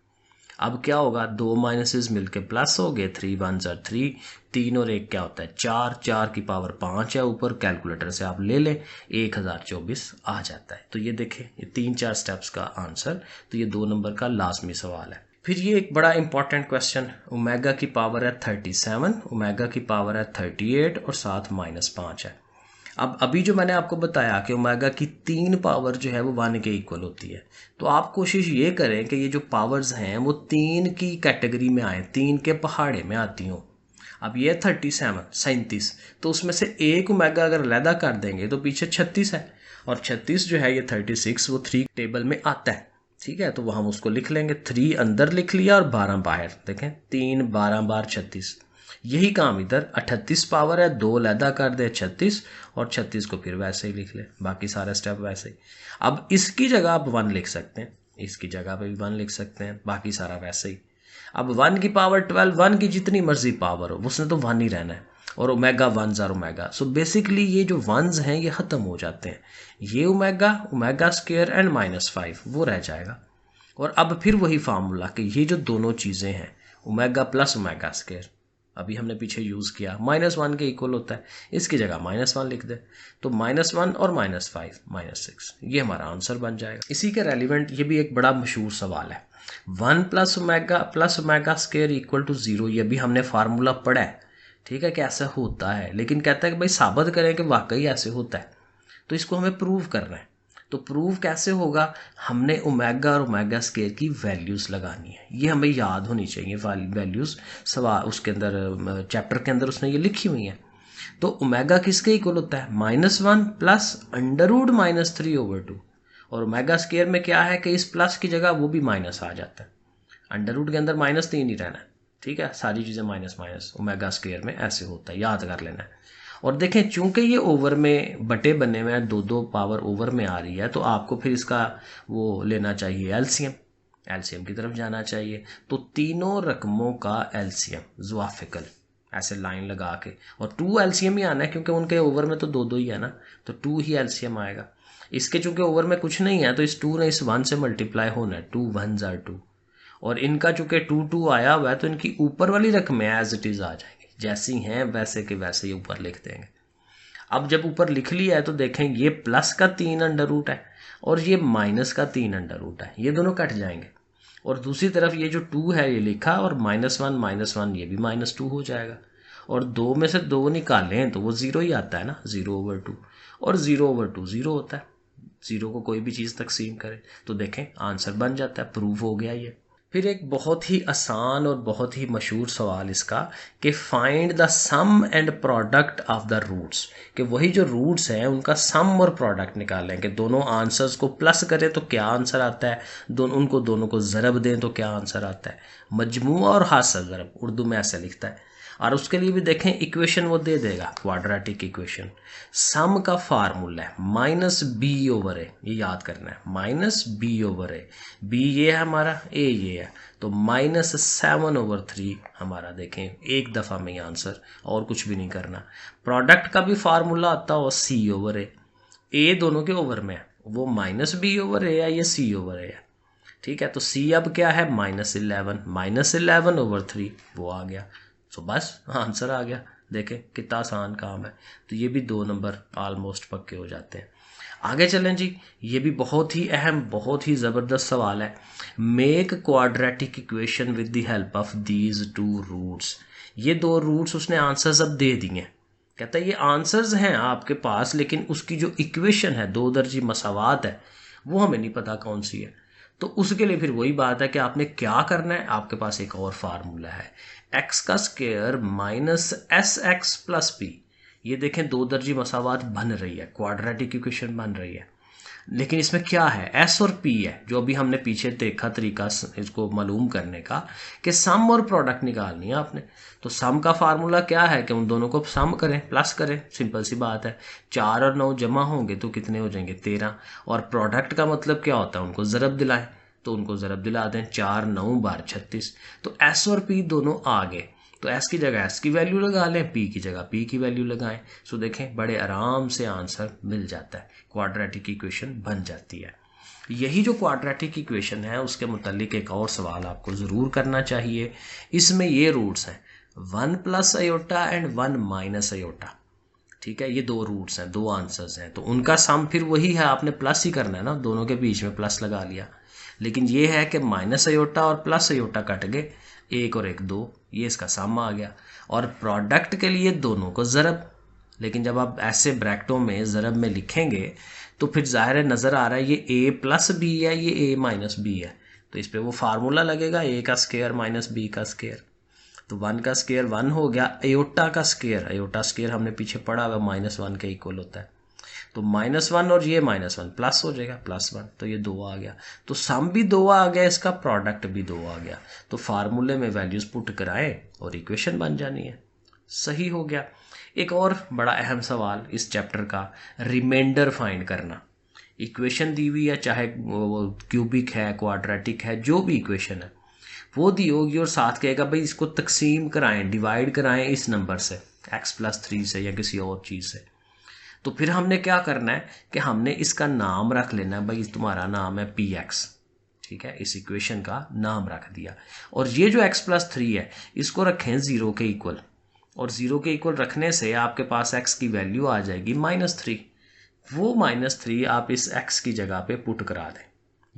Speaker 1: अब क्या होगा, 2 माइनसेस मिलके प्लस हो गए, 3 × 1 = 3, 3 और 1 क्या होता है 4, 4 की पावर 5 है ऊपर, कैलकुलेटर से आप ले लें, 1024 आ जाता है। तो ये देखें, ये 3-4 स्टेप्स का आंसर। तो ये 2 नंबर का लाजमी सवाल है। फिर ये एक बड़ा इंपॉर्टेंट क्वेश्चन, ओमेगा की पावर है 37, ओमेगा की पावर है 38 और साथ -5 है। अब अभी जो मैंने आपको बताया कि ओमेगा की 3 पावर जो है वो 1 के इक्वल होती है, तो आप कोशिश ये करें कि ये जो पावर्स हैं वो 3 की कैटेगरी में आए, 3 के पहाड़े में आती हों। अब ये 37, तो उसमें से एक ओमेगा अगर अलहदा कर देंगे तो पीछे 36 है, और 36 जो है ये 36 वो 3 टेबल में आता है। ठीक है, तो वो हम उसको लिख लेंगे, 3 अंदर लिख लिया और 12 बाहर। देखें, 3 12 बार 36। यही काम इधर 38 पावर है, 2 अलहदा कर दे 36, और 36 को फिर वैसे ही लिख ले, बाकी सारा स्टेप वैसे ही। अब इसकी जगह आप 1 लिख सकते हैं, इसकी जगह पे भी 1 लिख सकते हैं, बाकी सारा वैसे ही। अब 1 की पावर 12, 1 की जितनी मर्जी पावर हो उसने तो 1 ही रहना है, और ओमेगा 1 और ओमेगा। सो बेसिकली ये जो 1s हैं ये ख़त्म हो जाते हैं, ये ओमेगा, ओमेगा स्क्वायर एंड -5 वो रह जाएगा। और अब फिर वही फार्मूला कि ये जो दोनों चीज़ें हैं, ओमेगा + ओमेगा स्क्वायर, अभी हमने पीछे यूज़ किया, -1 के इक्वल होता है, इसकी जगह -1 लिख दे, तो -1 और -5 -6, ये हमारा आंसर बन जाएगा। इसी के रेलिवेंट ये भी एक बड़ा मशहूर सवाल है, 1 + ओमेगा + ओमेगा स्क्वायर = 0। ये भी हमने फार्मूला पढ़ा है, ठीक है, कि ऐसा होता है, लेकिन कहता है कि भाई साबित करें कि वाकई ऐसे होता है। तो इसको हमें प्रूव करना है। तो प्रूव कैसे होगा, हमने ओमेगा और ओमेगा स्केयर की वैल्यूज़ लगानी है, ये हमें याद होनी चाहिए वैल्यूज़। सवाल उसके अंदर चैप्टर के अंदर उसने ये लिखी हुई है। तो ओमेगा किसके इक्वल होता है, -1 प्लस √-3/2। और ओमेगा स्केयर में क्या है कि इस प्लस की जगह वो भी माइनस आ जाता है, अंडर रूट के अंदर -3 ही रहना है, ठीक है, सारी चीज़ें माइनस माइनस। ओमेगा स्केयर में ऐसे होता है, याद कर लेना है। और देखें चूंकि ये ओवर में बटे बने हुए हैं, दो पावर ओवर में आ रही है, तो आपको फिर इसका वो लेना चाहिए एलसीएम, एलसीएम की तरफ जाना चाहिए। तो तीनों रकमों का एलसीएम ज़वाफिकल ऐसे लाइन लगा के, और 2 एलसीएम ही आना है क्योंकि उनके ओवर में तो दो ही है ना, तो 2 ही एलसीएम आएगा। इसके चूंकि ओवर में कुछ नहीं है तो इस 2 ने इस 1 से मल्टीप्लाई होना है, 2 1s are 2। और इनका चूंकि 2 आया हुआ है तो इनकी ऊपर वाली रकमें एज इट इज़ आ जाएंगी, जैसी हैं वैसे के वैसे ही ऊपर लिख देंगे। अब जब ऊपर लिख लिया है तो देखें ये प्लस का 3 अंडर रूट है और ये माइनस का 3 अंडर रूट है, ये दोनों कट जाएंगे। और दूसरी तरफ ये जो 2 है ये लिखा, और -1 ये भी -2 हो जाएगा। और 2 में से 2 निकालें तो वो 0 ही आता है ना, 0/2। और 0/2 0 होता है, 0 को कोई भी चीज़ तकसीम करे तो देखें आंसर बन जाता है, प्रूव हो गया ये। फिर एक बहुत ही आसान और बहुत ही मशहूर सवाल इसका कि find the sum and product of the roots, कि वही जो रूट्स हैं उनका सम और प्रोडक्ट निकालें, कि दोनों आंसर्स को प्लस करें तो क्या आंसर आता है, दोनों को ज़रब दें तो क्या आंसर आता है। मजमूआ और हासिल ज़रब उर्दू में ऐसे लिखता है। और उसके लिए भी देखें इक्वेशन वो दे देगा, क्वाड्रेटिक इक्वेशन। सम का फार्मूला है -b/a, ये याद करना है, -b/a। b ये है हमारा, a ये है, तो -7/3 हमारा देखें एक दफ़ा में ही आंसर, और कुछ भी नहीं करना। प्रोडक्ट का भी फार्मूला आता हो c/a, a दोनों के ओवर में है, वो -b/a है, ये c/a है, ठीक है। तो c अब क्या है, -11/3 वो आ गया। तो बस आंसर आ गया। देखें कितना आसान काम है। तो ये भी 2 नंबर ऑलमोस्ट पक्के हो जाते हैं। आगे चलें जी, ये भी बहुत ही अहम, बहुत ही ज़बरदस्त सवाल है। Make quadratic equation with the help of these 2 roots. ये 2 रूट्स उसने आंसर्स अब दे दिए। कहता है ये आंसर्स हैं आपके पास, लेकिन उसकी जो इक्वेशन है, 2 दर्जी मसावात है, वो हमें नहीं पता कौन सी है। तो उसके लिए फिर वही बात है कि आपने क्या करना है, आपके पास एक और फार्मूला है, x का स्क्वायर -sx प्लस p। ये देखें 2 दर्जी मसावात बन रही है, क्वाड्रेटिक इक्वेशन बन रही है, लेकिन इसमें क्या है, s और p है, जो अभी हमने पीछे देखा तरीका इसको मालूम करने का, कि सम और प्रोडक्ट निकालनी है आपने। तो सम का फार्मूला क्या है कि उन दोनों को सम करें, प्लस करें, सिंपल सी बात है। 4 और 9 जमा होंगे तो कितने हो जाएंगे, 13। और प्रोडक्ट का मतलब क्या होता है, उनको ज़रब दिलाएं, तो उनको ज़रब दिला दें, 4 9 12 36। तो s और p दोनों आ गए, तो s की जगह s की वैल्यू लगा लें, p की जगह p की वैल्यू लगाएं। सो देखें बड़े आराम से आंसर मिल जाता है, क्वाड्रेटिक इक्वेशन बन जाती है। यही जो क्वाड्रेटिक इक्वेशन है उसके मुतालिक एक और सवाल आपको ज़रूर करना चाहिए। इसमें ये रूट्स हैं 1 + आयोटा एंड 1 - आयोटा, ठीक है। ये 2 रूट्स हैं, 2 आंसर्स हैं, तो उनका सम फिर वही है, आपने प्लस ही करना है ना, दोनों के बीच में प्लस लगा लिया। लेकिन ये है कि माइनस आयोटा और प्लस आयोटा कट गए, 1 और 1 2, ये इसका सम आ गया। और प्रोडक्ट के लिए दोनों को ज़रब, लेकिन जब आप ऐसे ब्रैकेटों में ज़रब में लिखेंगे तो फिर ज़ाहिर है नज़र आ रहा है ये a + b है, ये a - b है, तो इस पर वो फार्मूला लगेगा a का स्क्वायर - b का स्क्वायर। तो 1 का स्क्वायर 1 हो गया, आयोटा का स्क्वायर, आयोटा स्क्वायर हमने पीछे पढ़ा हुआ -1 के इक्वल होता है, तो -1 और ये -1 प्लस हो जाएगा, +1, तो ये 2 आ गया। तो सम भी 2 आ गया, इसका प्रोडक्ट भी 2 आ गया। तो फार्मूले में वैल्यूज़ पुट कराएं और इक्वेशन बन जानी है, सही हो गया। एक और बड़ा अहम सवाल इस चैप्टर का, रिमाइंडर फाइंड करना। इक्वेशन दी हुई है, चाहे वो क्यूबिक है, क्वाड्रेटिक है, जो भी इक्वेशन है वो दी होगी, और साथ कहेगा भाई इसको तकसीम कराएं, डिवाइड कराएं इस नंबर से, x + 3 से या किसी और चीज़ से। तो फिर हमने क्या करना है कि हमने इसका नाम रख लेना है, भाई तुम्हारा नाम है px, ठीक है, इस इक्वेशन का नाम रख दिया। और ये जो x + 3 है इसको रखें 0 के इक्वल, और 0 के इक्वल रखने से आपके पास x की वैल्यू आ जाएगी -3। वो -3 आप इस x की जगह पे पुट करा दें,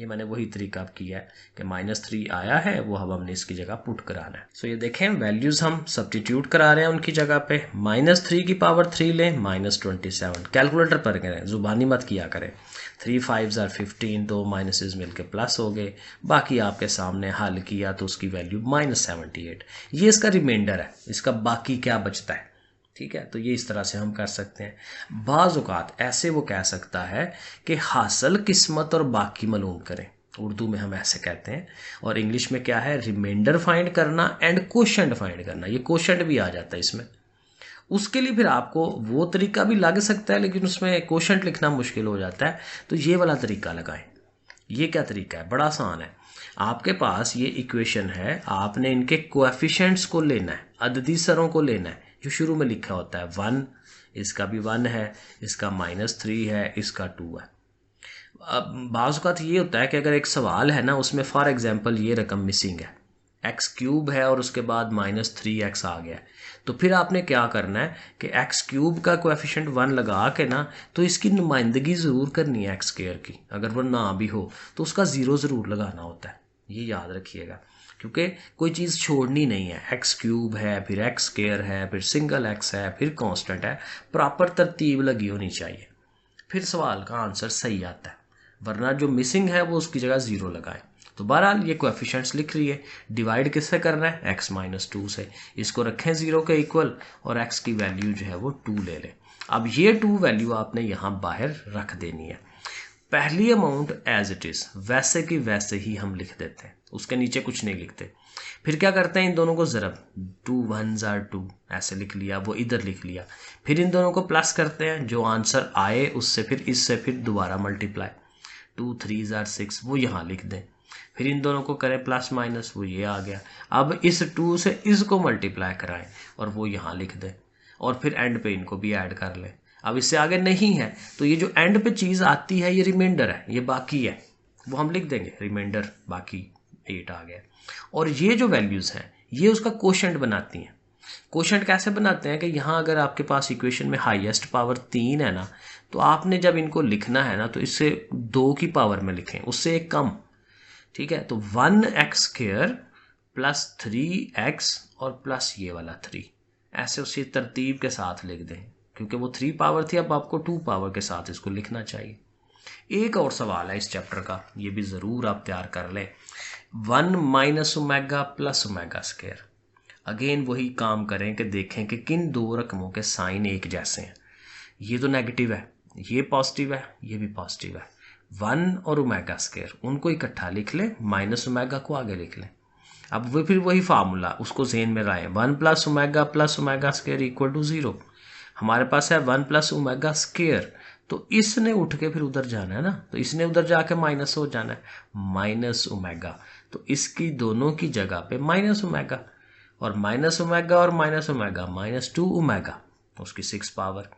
Speaker 1: ये मैंने वही तरीका किया है कि -3 आया है, वो अब हमने इसकी जगह पुट कराना है। सो ये देखें वैल्यूज़ हम सब्स्टिट्यूट करा रहे हैं उनकी जगह पे। -3 की पावर 3 लें, -27। कैलकुलेटर पर करें, जुबानी मत किया करें। 3 5s are 15, दो माइनसेस मिलके प्लस हो गए। बाकी आपके सामने हल किया तो उसकी वैल्यू -78। ये इसका रिमाइंडर है, इसका बाकी क्या बचता है। ठीक है, तो ये इस तरह से हम कर सकते हैं। बाज़ औक़ात ऐसे वो कह सकता है कि हासिल किस्मत और बाकी मालूम करें, उर्दू में हम ऐसे कहते हैं। और इंग्लिश में क्या है, रिमाइंडर फाइंड करना एंड कोशेंट फाइंड करना। ये कोशेंट भी आ जाता है इसमें। उसके लिए फिर आपको वो तरीका भी लग सकता है, लेकिन उसमें कोशेंट लिखना मुश्किल हो जाता है, तो ये वाला तरीका लगाएं। ये क्या तरीका है, बड़ा आसान है। आपके पास ये इक्वेशन है, आपने इनके कोएफिशिएंट्स को लेना है, अददी सरों को लेना है, जो शुरू में लिखा होता है 1, इसका भी 1 है, इसका -3 है, इसका 2 है। अब बाज़ औक़ात ये होता है कि अगर एक सवाल है ना, उसमें फॉर एग्जांपल ये रकम मिसिंग है, x³ है और उसके बाद -3x आ गया, तो फिर आपने क्या करना है कि x³ का कोएफिशिएंट 1 लगा के ना, तो इसकी नुमाइंदगी ज़रूर करनी है x² की। अगर वो ना भी हो तो उसका 0 ज़रूर लगाना होता है, ये याद रखिएगा, क्योंकि कोई चीज़ छोड़नी नहीं है। x³ है, फिर x² है, फिर सिंगल x है, फिर कांस्टेंट है, प्रॉपर तरतीब लगी होनी चाहिए, फिर सवाल का आंसर सही आता है। वरना जो मिसिंग है वो उसकी जगह 0 लगाएं। तो बहरहाल ये कोएफिशिएंट्स लिख रही है, डिवाइड किससे करना है, x - 2 से। इसको रखें 0 के इक्वल और x की वैल्यू जो है वो 2 ले लें। अब ये 2 वैल्यू आपने यहाँ बाहर रख देनी है। पहली अमाउंट एज इट इज़, वैसे की वैसे ही हम लिख देते हैं, उसके नीचे कुछ नहीं लिखते। फिर क्या करते हैं, इन दोनों को ज़रब, 2 1s are 2 ऐसे लिख लिया, वो इधर लिख लिया। फिर इन दोनों को प्लस करते हैं, जो आंसर आए उससे फिर इससे फिर दोबारा मल्टीप्लाई, 2 3s are 6 वो यहाँ लिख दें। फिर इन दोनों को करें प्लस माइनस, वो ये आ गया। अब इस 2 से इसको मल्टीप्लाई कराएं और वो यहाँ लिख दें, और फिर एंड पे इनको भी ऐड कर लें। अब इससे आगे नहीं है तो ये जो एंड पे चीज़ आती है ये रिमाइंडर है, ये बाकी है, वो हम लिख देंगे रिमाइंडर बाकी 8 आ गया। और ये जो वैल्यूज़ हैं ये उसका कोशेंट बनाती हैं। कोशेंट कैसे बनाते हैं कि यहाँ अगर आपके पास इक्वेशन में हाईएस्ट पावर 3 है ना, तो आपने जब इनको लिखना है ना तो इससे 2 की पावर में लिखें, उससे एक कम। ठीक है, तो 1x² प्लस 3x और प्लस ये वाला 3, ऐसे उसी तरतीब के साथ लिख दें, क्योंकि वो 3 पावर थी, अब आपको 2 पावर के साथ इसको लिखना चाहिए। एक और सवाल है इस चैप्टर का, ये भी ज़रूर आप तैयार कर लें। 1 - omega plus omega square. Again वही काम करें कि देखें कि किन दो रकमों के साइन एक जैसे हैं। ये तो नेगेटिव है, ये पॉजिटिव है, ये भी पॉजिटिव है। 1 और ओमेगा स्क्वायर उनको इकट्ठा लिख लें, माइनस ओमेगा को आगे लिख लें। अब वो फिर वही फार्मूला उसको ज़हन में लाएं, 1 plus omega square equal to 0। हमारे पास है 1 प्लस ओमेगा स्क्वायर, तो इसने उठ के फिर उधर जाना है ना, तो इसने उधर जाके माइनस हो जाना है, माइनस ओमेगा। तो इसकी दोनों की जगह पे माइनस ओमेगा, और माइनस ओमेगा और माइनस ओमेगा -2 ओमेगा, उसकी 6 पावर।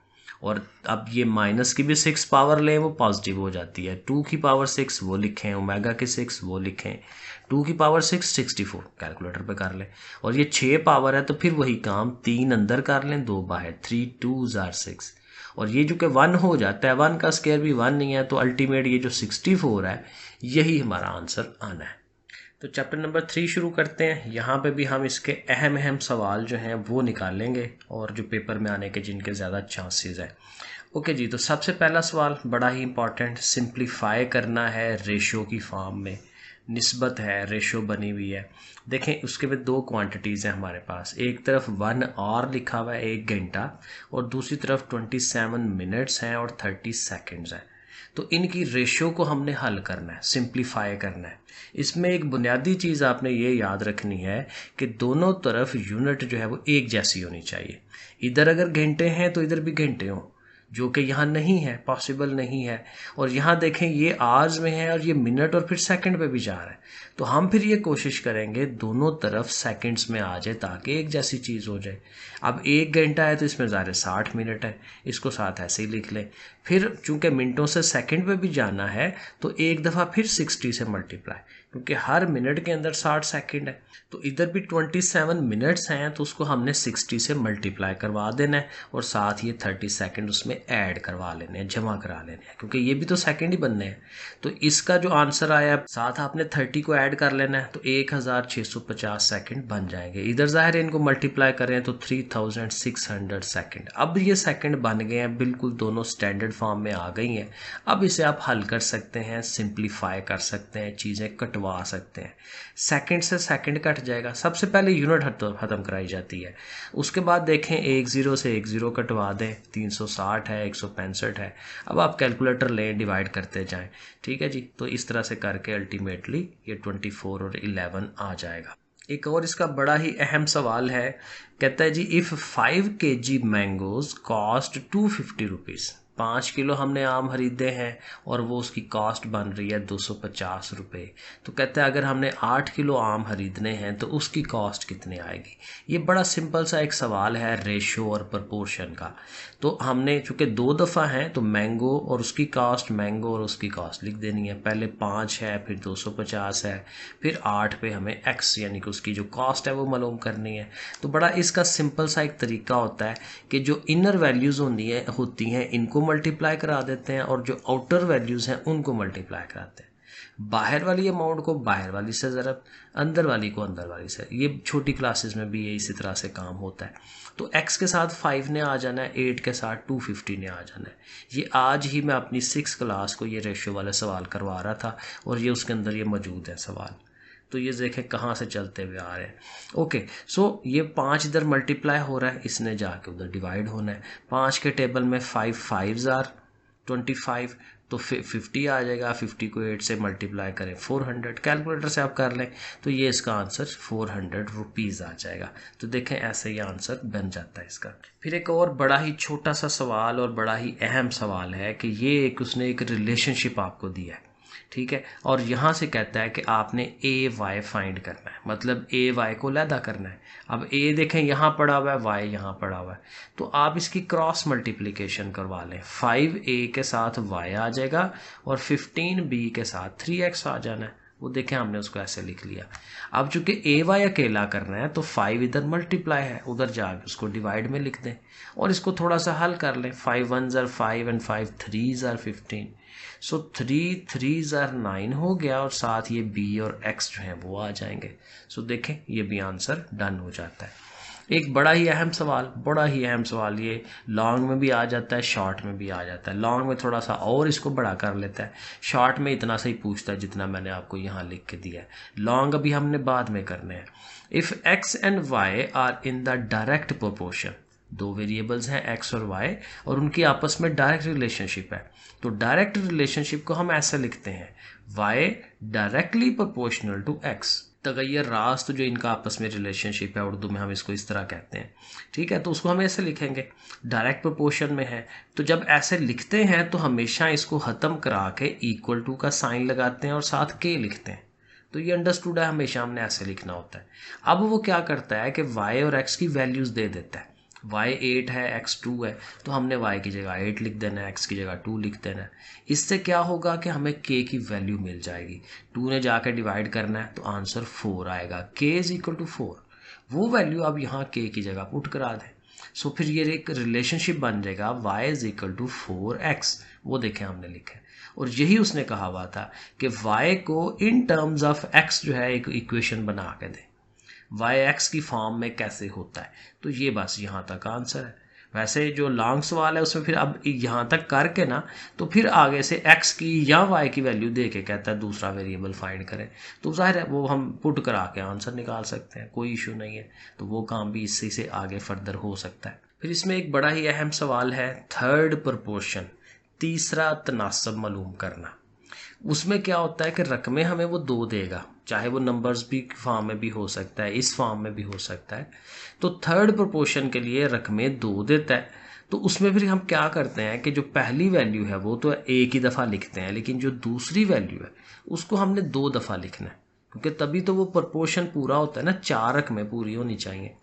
Speaker 1: और अब ये माइनस की भी 6 पावर लें, वो पॉजिटिव हो जाती है। 2 की पावर 6 वो लिखें, ओमेगा की 6 वो लिखें, 2 की पावर 6 64, कैलकुलेटर पे कर लें। और ये 6 पावर है तो फिर वही काम, 3 अंदर कर लें, 2 बाहर, 3 2s are 6। और ये जो कि 1 हो जाता है, 1 का स्क्वायर भी 1 नहीं है, तो अल्टीमेट ये जो 64 है यही हमारा आंसर आना है। तो चैप्टर नंबर 3 शुरू करते हैं। यहाँ पे भी हम इसके अहम सवाल जो हैं वो निकालेंगे, और जो पेपर में आने के जिनके ज़्यादा चांसेस हैं। ओके जी, तो सबसे पहला सवाल बड़ा ही इंपॉर्टेंट, सिंप्लीफाई करना है रेशो की फॉर्म में। निस्बत है, रेशो बनी हुई है। देखें उसके में 2 क्वांटिटीज़ हैं हमारे पास, एक तरफ 1 आवर लिखा हुआ है 1 घंटा, और दूसरी तरफ 27 मिनट्स हैं और 30 सेकेंड्स हैं। तो इनकी रेशो को हमने हल करना है, सिंप्लीफाई करना है। इसमें एक बुनियादी चीज़ आपने ये याद रखनी है कि दोनों तरफ यूनिट जो है वो एक जैसी होनी चाहिए। इधर अगर घंटे हैं तो इधर भी घंटे हों, जो कि यहाँ नहीं है, पॉसिबल नहीं है। और यहाँ देखें ये आवर्स में है और ये मिनट और फिर सेकंड पे भी जा रहा है, तो हम फिर ये कोशिश करेंगे दोनों तरफ सेकंड्स में आ जाए ताकि एक जैसी चीज़ हो जाए। अब 1 घंटा है तो इसमें ज़ाहिर 60 मिनट है, इसको साथ ऐसे ही लिख लें। फिर चूंकि मिनटों से सेकंड पे भी जाना है तो एक दफ़ा फिर 60 से मल्टीप्लाई, क्योंकि हर मिनट के अंदर 60 सेकंड है। तो इधर भी 27 मिनट्स हैं, तो उसको हमने 60 से मल्टीप्लाई करवा देना है और साथ ये 30 सेकंड उसमें ऐड करवा लेने हैं, जमा करा लेने हैं, क्योंकि ये भी तो सेकंड ही बनने हैं। तो इसका जो आंसर आया, साथ आपने 30 को ऐड कर लेना है, तो 1650 सेकंड बन जाएंगे। इधर जाहिर है इनको मल्टीप्लाई करें तो 3600 सेकंड। अब ये सेकंड बन गए हैं, बिल्कुल दोनों स्टैंडर्ड फॉर्म में आ गई हैं। अब इसे आप हल कर सकते हैं, सिंप्लीफाई कर सकते हैं, चीज़ें कटवा सकते हैं। सेकंड से सेकंड कट जाएगा। सबसे पहले यूनिट ख़त्म कराई जाती है, उसके बाद देखें 10 से 10 कटवा दें। 360 है, 165 है। अब आप कैलकुलेटर लें, डिवाइड करते जाएं। ठीक है जी। तो इस तरह से करके अल्टीमेटली ये 24 और 11 आ जाएगा। एक और इसका बड़ा ही अहम सवाल है, कहता है जी if 5 kg mangoes cost 250 rupees. 5 kilo हमने आम खरीदे हैं और वो उसकी कॉस्ट बन रही है 250 रुपये। तो कहते हैं अगर हमने 8 किलो आम खरीदने हैं तो उसकी कॉस्ट कितनी आएगी। ये बड़ा सिंपल सा एक सवाल है रेशो और प्रपोर्शन का। तो हमने चूँकि 2 दफ़ा हैं तो मैंगो और उसकी कॉस्ट, मैंगो और उसकी कॉस्ट लिख देनी है। पहले 5 है, फिर 250 है, फिर 8 पे हमें x यानी कि उसकी जो कॉस्ट है वो मालूम करनी है। तो बड़ा इसका सिंपल सा एक तरीका होता है कि जो इनर वैल्यूज़ होती हैं इनको मल्टीप्लाई करा देते हैं और जो आउटर वैल्यूज़ हैं उनको मल्टीप्लाई कराते हैं। बाहर वाली अमाउंट को बाहर वाली से ज़रब, अंदर वाली को अंदर वाली से। ये छोटी क्लासेस में भी ये इसी तरह से काम होता है। तो x के साथ 5 ने आ जाना है, 8 के साथ 250 ने आ जाना है। ये आज ही मैं अपनी 6 क्लास को ये रेशियो वाले सवाल करवा रहा था और ये उसके अंदर ये मौजूद है सवाल। तो ये देखें कहाँ से चलते हुए आ रहे हैं। ओके, सो ये 5 इधर मल्टीप्लाई हो रहा है, इसने जाके उधर डिवाइड होना है। 5 के टेबल में 5 5s are 25, तो 50 आ जाएगा। 50 को 8 से मल्टीप्लाई करें 400, कैलकुलेटर से आप कर लें तो ये इसका आंसर 400 रुपीज़ आ जाएगा। तो देखें ऐसे ही आंसर बन जाता है इसका। फिर एक और बड़ा ही छोटा सा सवाल और बड़ा ही अहम सवाल है कि ये उसने एक रिलेशनशिप आपको दिया है, ठीक है, और यहाँ से कहता है कि आपने ए वाई फाइंड करना है, मतलब ए वाई को लैदा करना है। अब ए देखें यहाँ पड़ा हुआ है, वाई यहाँ पड़ा हुआ है, तो आप इसकी क्रॉस मल्टीप्लिकेशन करवा लें। 5a के साथ y आ जाएगा और 15b के साथ 3x आ जाना है। वो देखें हमने उसको ऐसे लिख लिया। अब चूंकि ए वाई अकेला करना है तो 5 इधर मल्टीप्लाई है, उधर जाके उसको डिवाइड में लिख दें और इसको थोड़ा सा हल कर लें। 5 1s are 5 and 5 3s are 15, so 3 3s are 9 हो गया और साथ ये b और x जो है वो आ जाएंगे। सो देखें ये भी आंसर डन हो जाता है। एक बड़ा ही अहम सवाल, ये लॉन्ग में भी आ जाता है, शॉर्ट में भी आ जाता है। लॉन्ग में थोड़ा सा और इसको बड़ा कर लेता है, शॉर्ट में इतना सा ही पूछता है जितना मैंने आपको यहाँ लिख के दिया है। लॉन्ग अभी हमने बाद में करने हैं। If x and y are in the direct proportion, 2 variables हैं x और y और उनकी आपस में डायरेक्ट रिलेशनशिप है, तो डायरेक्ट रिलेशनशिप को हम ऐसे लिखते हैं y directly proportional to x। तगैर रास्त जो इनका आपस में रिलेशनशिप है, उर्दू में हम इसको इस तरह कहते हैं, ठीक है। तो उसको हम ऐसे लिखेंगे, डायरेक्ट प्रोपोर्शन में है, तो जब ऐसे लिखते हैं तो हमेशा इसको ख़त्म करा के इक्वल टू का साइन लगाते हैं और साथ के लिखते हैं। तो ये अंडरस्टूड है, हमेशा हमने ऐसे लिखना होता है। अब वो क्या करता है कि y और x की वैल्यूज़ दे देता है। y 8 है, x 2 है, तो हमने y की जगह 8 लिख देना है, x की जगह 2 लिख देना है। इससे क्या होगा कि हमें k की वैल्यू मिल जाएगी। 2 ने जाकर डिवाइड करना है तो आंसर 4 आएगा। k इज इक्वल टू 4, वो वैल्यू अब यहाँ k की जगह पुट करा दें। सो फिर ये एक रिलेशनशिप बन जाएगा y is equal to 4x, वो देखें हमने लिखा है। और यही उसने कहा हुआ था कि y को इन टर्म्स ऑफ x जो है एक इक्वेशन बना के दें, y x की फॉर्म में कैसे होता है। तो ये बस यहाँ तक आंसर है। वैसे जो लॉन्ग सवाल है उसमें फिर अब यहाँ तक करके ना तो फिर आगे से x की या y की वैल्यू दे के कहता है दूसरा वेरिएबल फाइंड करें, तो जाहिर है वो हम पुट करा के आंसर निकाल सकते हैं, कोई इशू नहीं है। तो वो काम भी इससे से आगे फर्दर हो सकता है। फिर इसमें एक बड़ा ही अहम सवाल है थर्ड प्रोपोर्शन, तीसरा तनासब मालूम करना। उसमें क्या होता है कि रकमें हमें वो 2 देगा, चाहे वो नंबर्स भी फॉर्म में भी हो सकता है, इस फॉर्म में भी हो सकता है। तो थर्ड प्रोपोर्शन के लिए रकमें 2 देता है। तो उसमें फिर हम क्या करते हैं कि जो पहली वैल्यू है वो तो एक ही दफ़ा लिखते हैं, लेकिन जो दूसरी वैल्यू है उसको हमने 2 दफ़ा लिखना है, क्योंकि तभी तो वो प्रोपोर्शन पूरा होता है ना। 4 रकमें पूरी होनी चाहिए,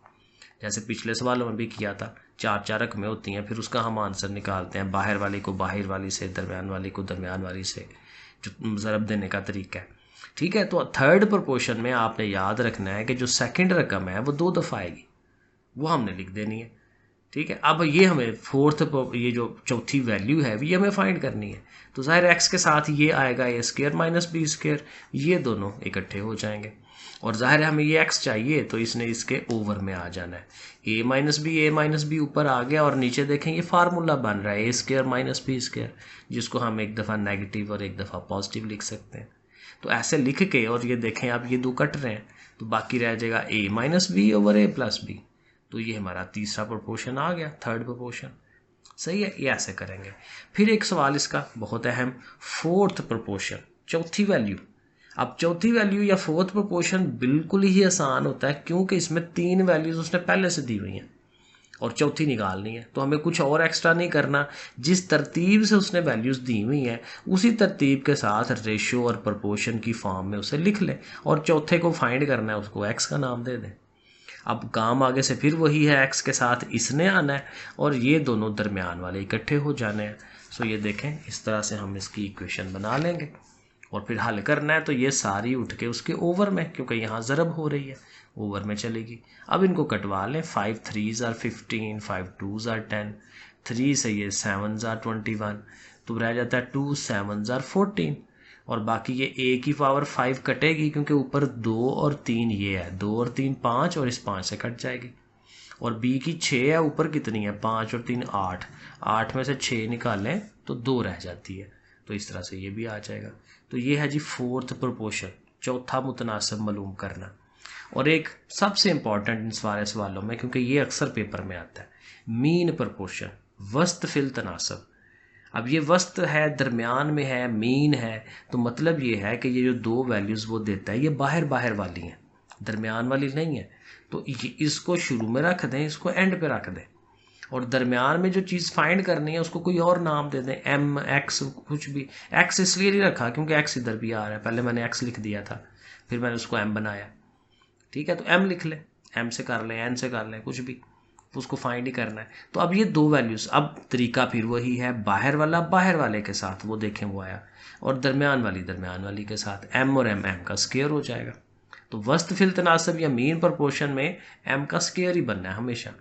Speaker 1: जैसे पिछले सवालों में भी किया था। 4 रकमें होती हैं, फिर उसका हम आंसर निकालते हैं, बाहर वाली को बाहर वाली से, दरमियान वाली को दरमियान वाली से, जो ज़रब देने का तरीका है। ठीक है। तो थर्ड प्रोपोर्शन में आपने याद रखना है कि जो सेकंड रकम है वो 2 दफ़ा आएगी, वो हमने लिख देनी है। ठीक है। अब ये हमें फोर्थ, ये जो चौथी वैल्यू है ये हमें फाइंड करनी है। तो ज़ाहिर एक्स के साथ ये आएगा ए स्क्वायर माइनस बी स्क्वायर, ये दोनों इकट्ठे हो जाएंगे। और ज़ाहिर है हमें ये एक्स चाहिए तो इसने इसके ओवर में आ जाना है। ए माइनस बी ऊपर आ गया और नीचे देखें ये फार्मूला बन रहा है ए स्क्वायर माइनस बी स्क्वायर, जिसको हम एक दफ़ा नेगेटिव और एक दफ़ा पॉजिटिव लिख सकते हैं। तो ऐसे लिख के, और ये देखें अब ये दो कट रहे हैं तो बाकी रह जाएगा ए माइनस बी ओवर ए प्लस बी। तो ये हमारा तीसरा प्रोपोर्शन आ गया, थर्ड प्रोपोर्शन। सही है, ये ऐसे करेंगे। फिर एक सवाल इसका बहुत अहम, फोर्थ प्रोपोर्शन, चौथी वैल्यू। अब चौथी वैल्यू या फोर्थ प्रोपोर्शन बिल्कुल ही आसान होता है, क्योंकि इसमें 3 वैल्यूज उसने पहले से दी हुई हैं और चौथी निकालनी है। तो हमें कुछ और एक्स्ट्रा नहीं करना, जिस तरतीब से उसने वैल्यूज़ दी हुई हैं उसी तरतीब के साथ रेशो और प्रोपोर्शन की फॉर्म में उसे लिख लें, और चौथे को फाइंड करना है, उसको एक्स का नाम दे दें। अब काम आगे से फिर वही है, एक्स के साथ इसने आना है और ये दोनों दरमियान वाले इकट्ठे हो जाने हैं। सो ये देखें, इस तरह से हम इसकी इक्वेशन बना लेंगे और फिर हल करना है तो ये सारी उठ के उसके ओवर में, क्योंकि यहाँ ज़रब हो रही है, ओवर में चलेगी। अब इनको कटवा लें, 5 3s are 15, 5 2s are 10, 3 से ये 7s are 21, तो रह जाता है 2 7s are 14, और बाकी ये ए की पावर 5 कटेगी क्योंकि ऊपर 2 और 3 ये है, 2 और 3 5 और इस 5 से कट जाएगी। और बी की 6 है, ऊपर कितनी है 5 और 3 8, 8 में से 6 निकालें तो 2 रह जाती है, तो इस तरह से ये भी आ जाएगा। तो ये है जी फोर्थ प्रोपोर्शन, चौथा मुतनासिब मालूम करना। और एक सबसे इम्पॉर्टेंट इन सारे सवालों में, क्योंकि ये अक्सर पेपर में आता है, मीन प्रोपोर्शन, वस्त फिल तनासब। अब ये वस्त है, दरमियान में है, मीन है, तो मतलब ये है कि ये जो दो वैल्यूज़ वो देता है ये बाहर बाहर वाली हैं, दरमियान वाली नहीं है। तो इसको शुरू में रख दें, इसको एंड पे रख दें, और दरमियान में जो चीज़ फाइंड करनी है उसको कोई और नाम दे दें, एम एक्स कुछ भी। एक्स इसलिए नहीं रखा क्योंकि एक्स इधर भी आ रहा है, पहले मैंने एक्स लिख दिया था, फिर मैंने उसको एम बनाया। ठीक है, तो एम लिख लें, एम से कर लें, एन से कर लें, कुछ भी, उसको फाइंड ही करना है। तो अब ये दो वैल्यूज़, अब तरीका फिर वही है, बाहर वाला बाहर वाले के साथ, वो देखें वो आया, और दरमियान वाली के साथ, एम और एम का स्क्वायर हो जाएगा। तो वस्त फिल तनासब या मीन प्रोपोर्शन में एम का स्क्वायर ही बनना है हमेशा।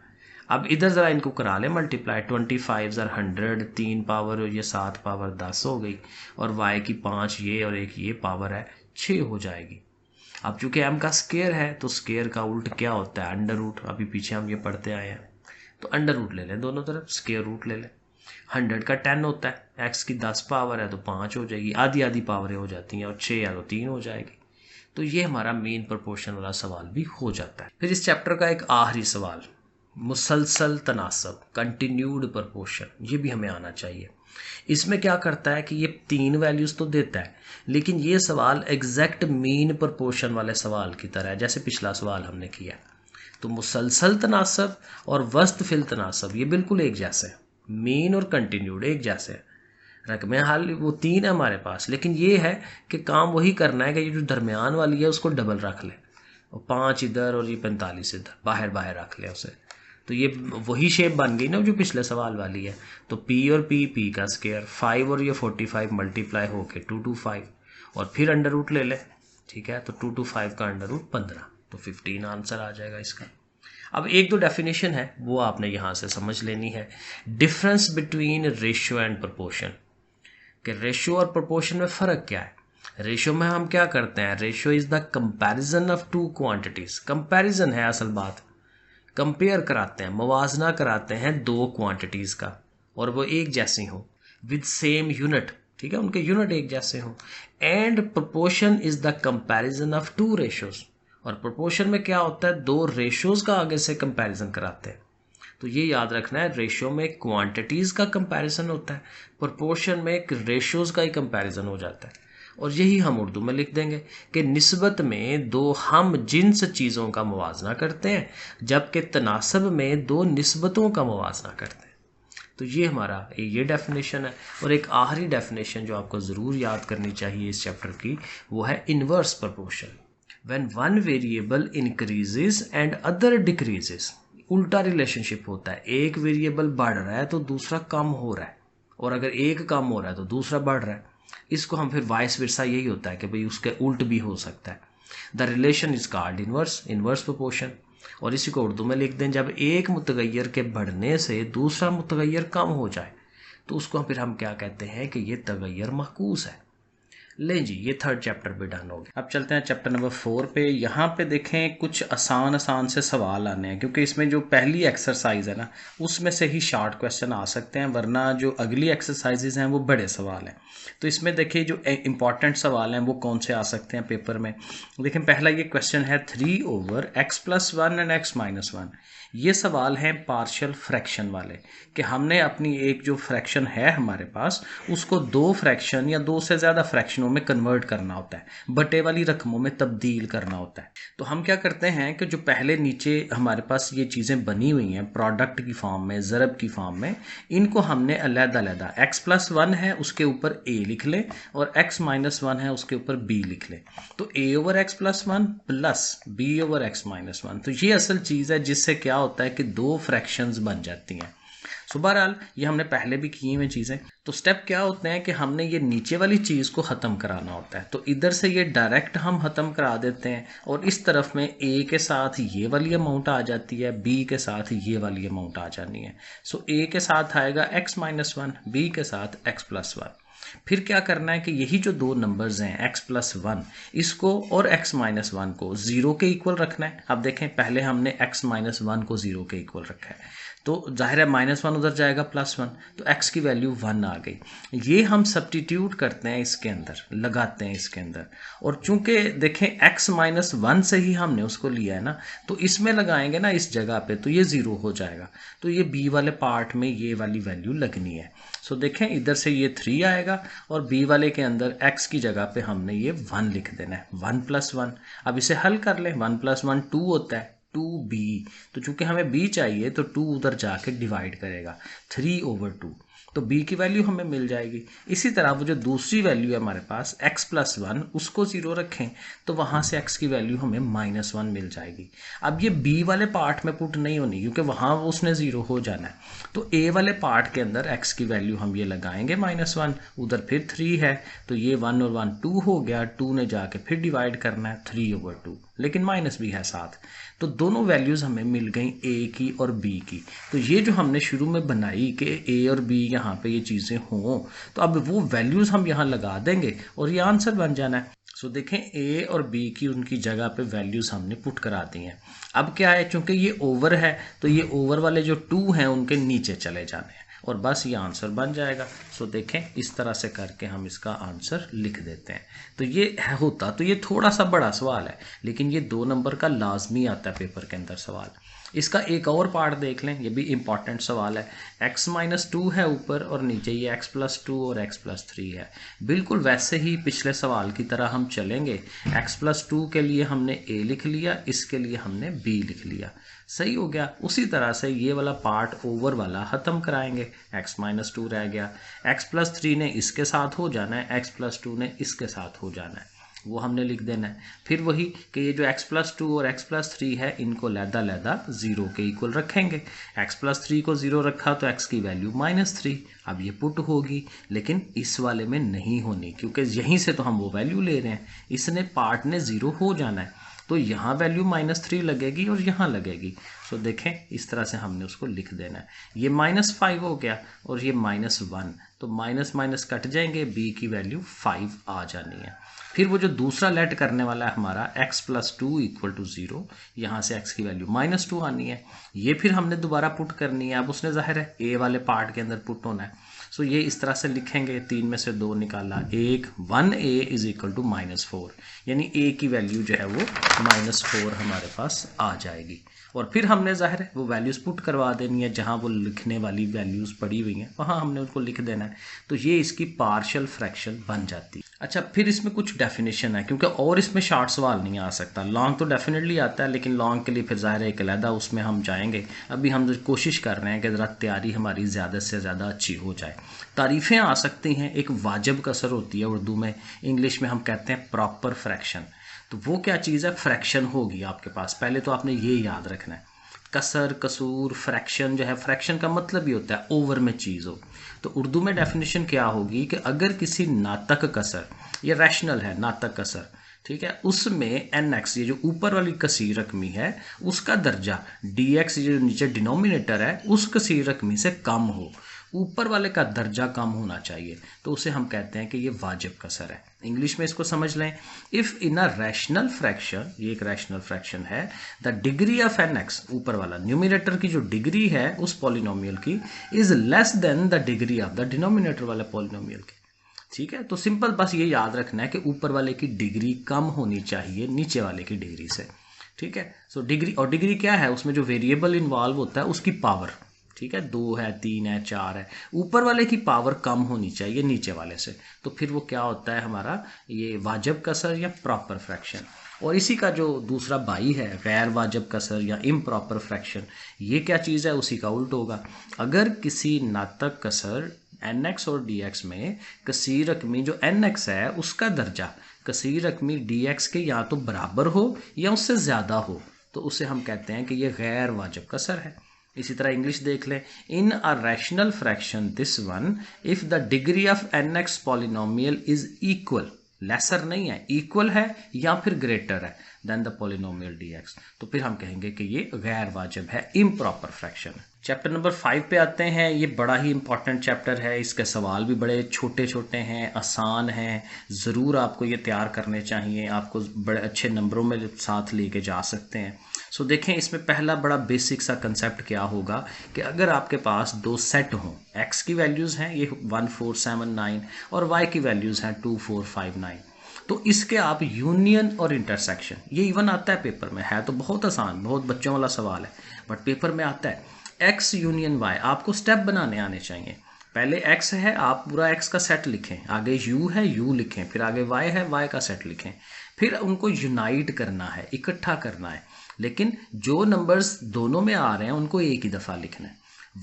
Speaker 1: अब इधर ज़रा इनको करा लें मल्टीप्लाई, 25 are 100, 3 पावर ये 7 पावर 10 हो गई, और y की 5 ये और एक ये पावर है 6 हो जाएगी। अब चूंकि m का स्क्वायर है तो स्क्वायर का उल्ट क्या होता है, अंडर रूट। अभी पीछे हम ये पढ़ते आए हैं, तो अंडर रूट ले लें दोनों तरफ, स्क्वायर रूट ले लें। 100 का 10 होता है, x की 10 पावर है तो 5 हो जाएगी, आधी आधी पावरें हो जाती हैं, और 6 है तो 3 हो जाएगी। तो ये हमारा मेन प्रोपोर्शन वाला सवाल भी हो जाता है। फिर इस चैप्टर का एक आखिरी सवाल, मुसलसल तनासब, कंटिन्यूड प्रोपोर्शन, ये भी हमें आना चाहिए। इसमें क्या करता है कि ये 3 वैल्यूज़ तो देता है, लेकिन ये सवाल एग्जैक्ट मीन प्रोपोर्शन वाले सवाल की तरह है, जैसे पिछला सवाल हमने किया। तो मुसलसल तनासब और वस्त फिल तनासब ये बिल्कुल एक जैसे हैं, मीन और कंटिन्यूड एक जैसे हैं। रकमें हाल वो 3 है हमारे पास, लेकिन ये है कि काम वही करना है कि ये जो दरमियान वाली है उसको डबल रख लें, और 5 इधर और ये 45 इधर, बाहर बाहर रख लें उसे। तो ये वही शेप बन गई ना जो पिछले सवाल वाली है। तो p और p का स्क्वायर, 5 और ये 45 मल्टीप्लाई होके 2 to 5, और फिर अंडर रूट ले लें। ठीक है, तो 2 to 5 का अंडर रूट 15, तो 15 आंसर आ जाएगा इसका। अब एक दो डेफिनेशन है वो आपने यहाँ से समझ लेनी है। Difference between ratio and proportion, कि रेशियो और प्रोपोर्शन में फ़र्क क्या है। रेशियो में हम क्या करते हैं, ratio is the comparison of 2 quantities, comparison है असल बात, कंपेयर कराते हैं, मुवाजना कराते हैं 2 क्वांटिटीज़ का, और वो एक जैसी हों विद सेम यूनिट। ठीक है, उनके यूनिट एक जैसे हों। And proportion is the comparison of 2 ratios, और प्रोपोर्शन में क्या होता है 2 रेशियोज़ का आगे से कंपैरिजन कराते हैं। तो ये याद रखना है, रेशियो में क्वांटिटीज़ का कंपैरिजन होता है, प्रोपोर्शन में एक रेशियोज़ का ही कंपैरिजन हो जाता है। और यही हम उर्दू में लिख देंगे कि निस्बत में 2 हम जिन्स चीज़ों का मुवाजना करते हैं, जबकि तनासब में 2 निस्बतों का मुवाजना करते हैं। तो ये हमारा ये डेफिनेशन है। और एक आखिरी डेफिनेशन जो आपको ज़रूर याद करनी चाहिए इस चैप्टर की, वो है inverse proportion. When one variable increases and other decreases, उल्टा रिलेशनशिप होता है, एक वेरिएबल बढ़ रहा है तो दूसरा कम हो रहा है, और अगर एक कम हो रहा है तो दूसरा बढ़ रहा है। इसको हम फिर वाइस वर्सा यही होता है कि भाई उसके उल्ट भी हो सकता है। The relation is called inverse proportion. और इसी को उर्दू में लिख दें, जब एक मुतगैर के बढ़ने से दूसरा मुतगैर कम हो जाए तो उसको फिर हम क्या कहते हैं कि ये तगैर महकूस है। लें जी, ये थर्ड चैप्टर भी डन हो गया। अब चलते हैं चैप्टर नंबर 4 पे। यहाँ पे देखें कुछ आसान से सवाल आने हैं, क्योंकि इसमें जो पहली एक्सरसाइज है ना उसमें से ही शॉर्ट क्वेश्चन आ सकते हैं, वरना जो अगली एक्सरसाइजेज हैं वो बड़े सवाल हैं। तो इसमें देखिए जो इंपॉर्टेंट सवाल हैं वो कौन से आ सकते हैं पेपर में। देखें पहला ये क्वेश्चन है 3/x+1 एंड x-1। ये सवाल हैं पार्शियल फ्रैक्शन वाले, कि हमने अपनी एक जो फ्रैक्शन है हमारे पास उसको दो फ्रैक्शन या दो से ज़्यादा फ्रैक्शनों में कन्वर्ट करना होता है, बटे वाली रकमों में तब्दील करना होता है। तो हम क्या करते हैं कि जो पहले नीचे हमारे पास ये चीज़ें बनी हुई हैं प्रोडक्ट की फॉर्म में, ज़रब की फॉर्म में, इनको हमने अलग-अलग x+1 है उसके ऊपर a लिख लें और x-1 है उसके ऊपर b लिख लें। तो a/x+1 प्लस b/x-1। तो ये असल चीज़ है जिससे क्या होता है कि दो फ्रैक्शंस बन जाती हैं। सो बहरहाल ये हमने पहले भी की हुई चीज़ें। तो स्टेप क्या होते हैं कि हमने ये नीचे वाली चीज़ को ख़त्म कराना होता है। तो इधर से ये डायरेक्ट हम ख़त्म करा देते हैं और इस तरफ में a के साथ ये वाली अमाउंट आ जाती है, b के साथ ये वाली अमाउंट आ जानी है। सो a के साथ आएगा x-1, b के साथ x+1। फिर क्या करना है कि यही जो दो नंबर्स हैं x+1 इसको और x-1 को 0 के इक्वल रखना है। अब देखें पहले हमने x-1 को 0 के इक्वल रखा है, तो जाहिर है -1 उधर जाएगा +1, तो x की वैल्यू 1 आ गई। ये हम सब्स्टिट्यूट करते हैं इसके अंदर, लगाते हैं इसके अंदर, और चूंकि देखें x-1 से ही हमने उसको लिया है ना, तो इसमें लगाएंगे ना इस जगह पे तो ये 0 हो जाएगा। तो ये b वाले पार्ट में ये वाली वैल्यू लगनी है। सो देखें इधर से ये 3 आएगा और b वाले के अंदर x की जगह पे हमने ये 1 लिख देना है, 1 + 1। अब इसे हल कर लें, 1 + 1 2 होता है, 2b। तो चूंकि हमें b चाहिए तो 2 उधर जाके डिवाइड करेगा, 3/2। तो b की वैल्यू हमें मिल जाएगी। इसी तरह वो जो दूसरी वैल्यू है हमारे पास x+1 उसको 0 रखें तो वहां से x की वैल्यू हमें -1 मिल जाएगी। अब ये b वाले पार्ट में पुट नहीं होनी क्योंकि वहां उसने 0 हो जाना है। तो a वाले पार्ट के अंदर x की वैल्यू हम ये लगाएंगे -1, उधर फिर 3 है तो ये 1 और 1 2 हो गया, 2 ने जाके फिर डिवाइड करना है 3/2, लेकिन माइनस भी है साथ। तो दोनों वैल्यूज़ हमें मिल गई a की और b की। तो ये जो हमने शुरू में बनाई कि a और b यहाँ पे ये चीज़ें हों, तो अब वो वैल्यूज़ हम यहाँ लगा देंगे और ये आंसर बन जाना है। सो देखें a और b की उनकी जगह पे वैल्यूज़ हमने पुट करा दी हैं। अब क्या है, चूंकि ये ओवर है तो ये ओवर वाले जो 2 हैं उनके नीचे चले जाने हैं और बस ये आंसर बन जाएगा। सो देखें इस तरह से करके हम इसका आंसर लिख देते हैं। तो ये होता तो ये थोड़ा सा बड़ा सवाल है, लेकिन ये 2 नंबर का लाजमी आता है पेपर के अंदर सवाल। इसका एक और पार्ट देख लें, ये भी इंपॉर्टेंट सवाल है। x-2 है ऊपर और नीचे ये x+2 और x+3 है। बिल्कुल वैसे ही पिछले सवाल की तरह हम चलेंगे। x+2 के लिए हमने a लिख लिया, इसके लिए हमने b लिख लिया, सही हो गया। उसी तरह से ये वाला पार्ट ओवर वाला ख़त्म कराएंगे, x-2 रह गया, x+3 ने इसके साथ हो जाना है, x+2 ने इसके साथ हो जाना है, वो हमने लिख देना है। फिर वही कि ये जो x+2 और x+3 है इनको लैदा 0 के इक्वल रखेंगे। x+3 को 0 रखा तो x की वैल्यू -3। अब ये पुट होगी, लेकिन इस वाले में नहीं होनी क्योंकि यहीं से तो हम वो वैल्यू ले रहे हैं, इसने पार्ट ने 0 हो जाना है। तो यहाँ वैल्यू -3 लगेगी और यहाँ लगेगी। सो देखें इस तरह से हमने उसको लिख देना है। ये -5 हो गया और ये -1, तो माइनस माइनस कट जाएंगे, b की वैल्यू 5 आ जानी है। फिर वो जो दूसरा लेट करने वाला है हमारा x+2 = 0, यहाँ से x की वैल्यू -2 आनी है। ये फिर हमने दोबारा पुट करनी है। अब उसने जाहिर है a वाले पार्ट के अंदर पुट होना है। सो ये इस तरह से लिखेंगे, 3 में से 2 निकाला, 1a = -4, यानी a की वैल्यू जो है वो -4 हमारे पास आ जाएगी। और फिर हमने जाहिर है वो वैल्यूज़ पुट करवा देनी है, जहाँ वो लिखने वाली वैल्यूज़ पड़ी हुई हैं वहाँ हमने उनको लिख देना है। तो ये इसकी पार्शियल फ्रैक्शन बन जाती है। अच्छा, फिर इसमें कुछ डेफिनेशन है क्योंकि और इसमें शॉर्ट सवाल नहीं आ सकता। लॉन्ग तो डेफिनेटली आता है, लेकिन लॉन्ग के लिए फिर ज़ाहिर है एक अलहदा उसमें हम जाएंगे। अभी हम कोशिश कर रहे हैं कि ज़रा तैयारी हमारी ज़्यादा से ज़्यादा अच्छी हो जाए। तारीफ़ें आ सकती हैं, एक वाजिब कसर होती है उर्दू में, इंग्लिश में हम कहते हैं प्रॉपर फ्रैक्शन। तो वो क्या चीज़ है, फ्रैक्शन होगी आपके पास। पहले तो आपने ये याद रखना है, कसर, कसूर, फ्रैक्शन जो है, फ्रैक्शन का मतलब ही होता है ओवर में चीज़ हो। तो उर्दू में डेफिनेशन क्या होगी कि अगर किसी नातक कसर, ये रैशनल है नातक कसर, ठीक है, उसमें एन एक्स, ये जो ऊपर वाली कसीर रकमी है, उसका दर्जा डी एक्स, ये जो नीचे डिनोमिनेटर है, उस कसीर रकमी से कम हो, ऊपर वाले का दर्जा कम होना चाहिए, तो उसे हम कहते हैं कि ये वाजिब कसर है। इंग्लिश में इसको समझ लें, if in a rational fraction, ये एक रैशनल फ्रैक्शन है, the degree of N x, ऊपर वाला न्यूमिनेटर की जो डिग्री है उस पॉलिनोमियल की, is less than the degree of the denominator वाले पॉलिनोमियल की। ठीक है, तो सिंपल बस ये याद रखना है कि ऊपर वाले की डिग्री कम होनी चाहिए नीचे वाले की डिग्री से। ठीक है, सो डिग्री, और डिग्री क्या है, उसमें जो वेरिएबल इन्वॉल्व होता है उसकी पावर, ठीक है, 2 है, 3 है, 4 है, ऊपर वाले की पावर कम होनी चाहिए नीचे वाले से, तो फिर वो क्या होता है हमारा ये वाजिब कसर या प्रॉपर फ्रैक्शन। और इसी का जो दूसरा भाई है गैर वाजिब कसर या इम्प्रॉपर फ्रैक्शन, ये क्या चीज़ है, उसी का उल्ट होगा। अगर किसी नातक कसर एन एक्स और डी एक्स में कसीर रकमी जो एन एक्स है उसका दर्जा कसीर रकमी डी एक्स के या तो बराबर हो या उससे ज़्यादा हो, तो उसे हम कहते हैं कि ये गैर वाजिब कसर है। इसी तरह इंग्लिश देख लें, in a rational fraction this one, if the degree of N x polynomial is equal, lesser नहीं है, इक्वल है या फिर ग्रेटर है than the polynomial D x, तो फिर हम कहेंगे कि ये गैर वाजिब है, इम्प्रॉपर फ्रैक्शन है। चैप्टर नंबर 5 पे आते हैं। ये बड़ा ही इंपॉर्टेंट चैप्टर है, इसके सवाल भी बड़े छोटे छोटे हैं, आसान हैं, ज़रूर आपको ये तैयार करने चाहिए, आपको बड़े अच्छे नंबरों में साथ लेके जा सकते हैं। सो देखें, इसमें पहला बड़ा बेसिक सा कंसेप्ट क्या होगा कि अगर आपके पास दो सेट हों, एक्स की वैल्यूज़ हैं ये 1 4 7 9 और वाई की वैल्यूज़ हैं 2 4 5 9, तो इसके आप यूनियन और इंटरसेक्शन, ये इवन आता है पेपर में, है तो बहुत आसान, बहुत बच्चों वाला सवाल है, बट पेपर में आता है। एक्स यूनियन वाई, आपको स्टेप बनाने आने चाहिए। पहले एक्स है, आप पूरा एक्स का सेट लिखें, आगे यू है, यू लिखें, फिर आगे वाई है, वाई का सेट लिखें, फिर उनको यूनाइट करना है, इकट्ठा करना है, लेकिन जो नंबर्स दोनों में आ रहे हैं उनको एक ही दफ़ा लिखना है।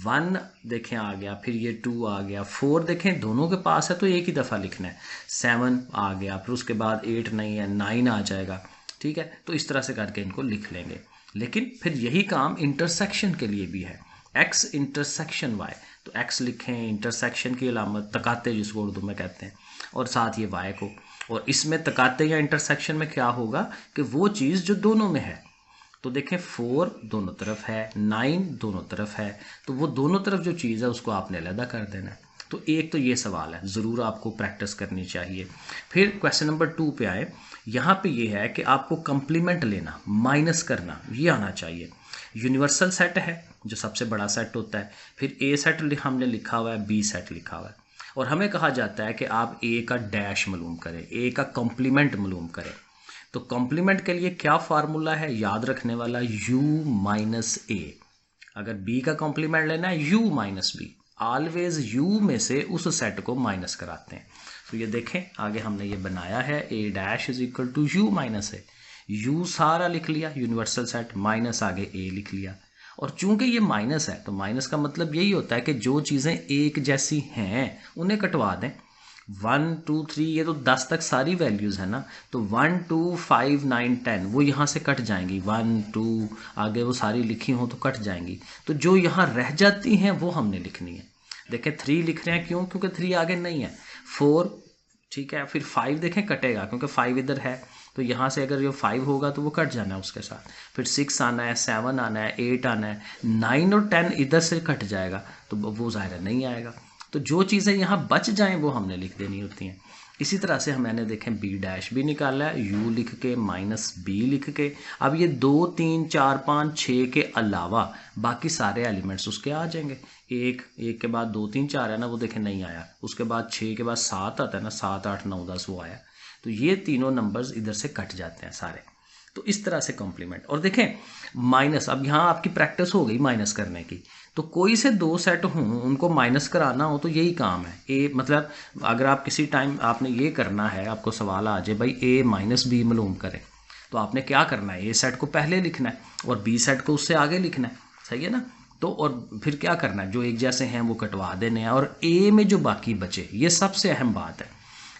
Speaker 1: 1 देखें आ गया, फिर ये 2 आ गया, 4 देखें दोनों के पास है तो एक ही दफ़ा लिखना है, 7 आ गया, फिर उसके बाद 8 नहीं है, 9 आ जाएगा। ठीक है, तो इस तरह से करके इनको लिख लेंगे। लेकिन फिर यही काम इंटरसेक्शन के लिए भी है, एक्स इंटरसेक्शन वाई, तो एक्स लिखें, इंटरसेक्शन की अलामत तकाते जिसको उर्दू में कहते हैं, और साथ ये वाई को। और इसमें तकाते या इंटरसेक्शन में क्या होगा कि वो चीज़ जो दोनों में है, तो देखें 4 दोनों तरफ है, 9 दोनों तरफ है, तो वो दोनों तरफ जो चीज़ है उसको आपने अलग कर देना है। तो एक तो ये सवाल है, ज़रूर आपको प्रैक्टिस करनी चाहिए। फिर क्वेश्चन नंबर 2 पे आए, यहाँ पे ये है कि आपको कंप्लीमेंट लेना, माइनस करना, ये आना चाहिए। यूनिवर्सल सेट है जो सबसे बड़ा सेट होता है, फिर ए सेट हमने लिखा हुआ है, बी सेट लिखा हुआ है, और हमें कहा जाता है कि आप ए का डैश मालूम करें, ए का कॉम्प्लीमेंट मालूम करें। तो कॉम्प्लीमेंट के लिए क्या फार्मूला है याद रखने वाला, u माइनस ए। अगर b का कॉम्प्लीमेंट लेना है u minus b, always u में से उस सेट को माइनस कराते हैं। तो ये देखें आगे हमने ये बनाया है, a dash is equal to u minus a, u सारा लिख लिया यूनिवर्सल सेट, माइनस आगे a लिख लिया। और चूंकि ये माइनस है तो माइनस का मतलब यही होता है कि जो चीज़ें एक जैसी हैं उन्हें कटवा दें। 1 2 3 ये तो 10 तक सारी वैल्यूज़ है ना, तो 1 2 5 9 10 वो यहाँ से कट जाएंगी, 1 2 आगे वो सारी लिखी हों तो कट जाएंगी, तो जो यहाँ रह जाती हैं वो हमने लिखनी है। देखें 3 लिख रहे हैं, क्यों, क्योंकि 3 आगे नहीं है। 4 ठीक है, फिर 5 देखें कटेगा क्योंकि 5 इधर है, तो यहाँ से अगर ये 5 होगा तो वो कट जाना है उसके साथ। फिर 6 आना है, 7 आना है, 8 आना है, 9 और 10 इधर से कट जाएगा तो वो ज़ाहिर नहीं आएगा। तो जो चीज़ें यहाँ बच जाएं वो हमने लिख देनी होती हैं। इसी तरह से मैंने देखें बी डैश भी निकाला है, यू लिख के माइनस बी लिख के। अब ये 2 3 4 5 6 के अलावा बाकी सारे एलिमेंट्स उसके आ जाएंगे। एक के बाद 2 3 4 है ना, वो देखें नहीं आया, उसके बाद 6 के बाद 7 आता है ना, 7 8 9 10 वो आया, तो ये तीनों नंबर्स इधर से कट जाते हैं सारे। तो इस तरह से कॉम्प्लीमेंट। और देखें माइनस, अब यहाँ आपकी प्रैक्टिस हो गई माइनस करने की, तो कोई से 2 सेट हों उनको माइनस कराना हो तो यही काम है। ए मतलब अगर आप किसी टाइम आपने ये करना है, आपको सवाल आ जाए भाई ए माइनस बी मालूम करें, तो आपने क्या करना है, ए सेट को पहले लिखना है और बी सेट को उससे आगे लिखना है, सही है ना। तो और फिर क्या करना है, जो एक जैसे हैं वो कटवा देने हैं, और ए में जो बाकी बचे, ये सबसे अहम बात है,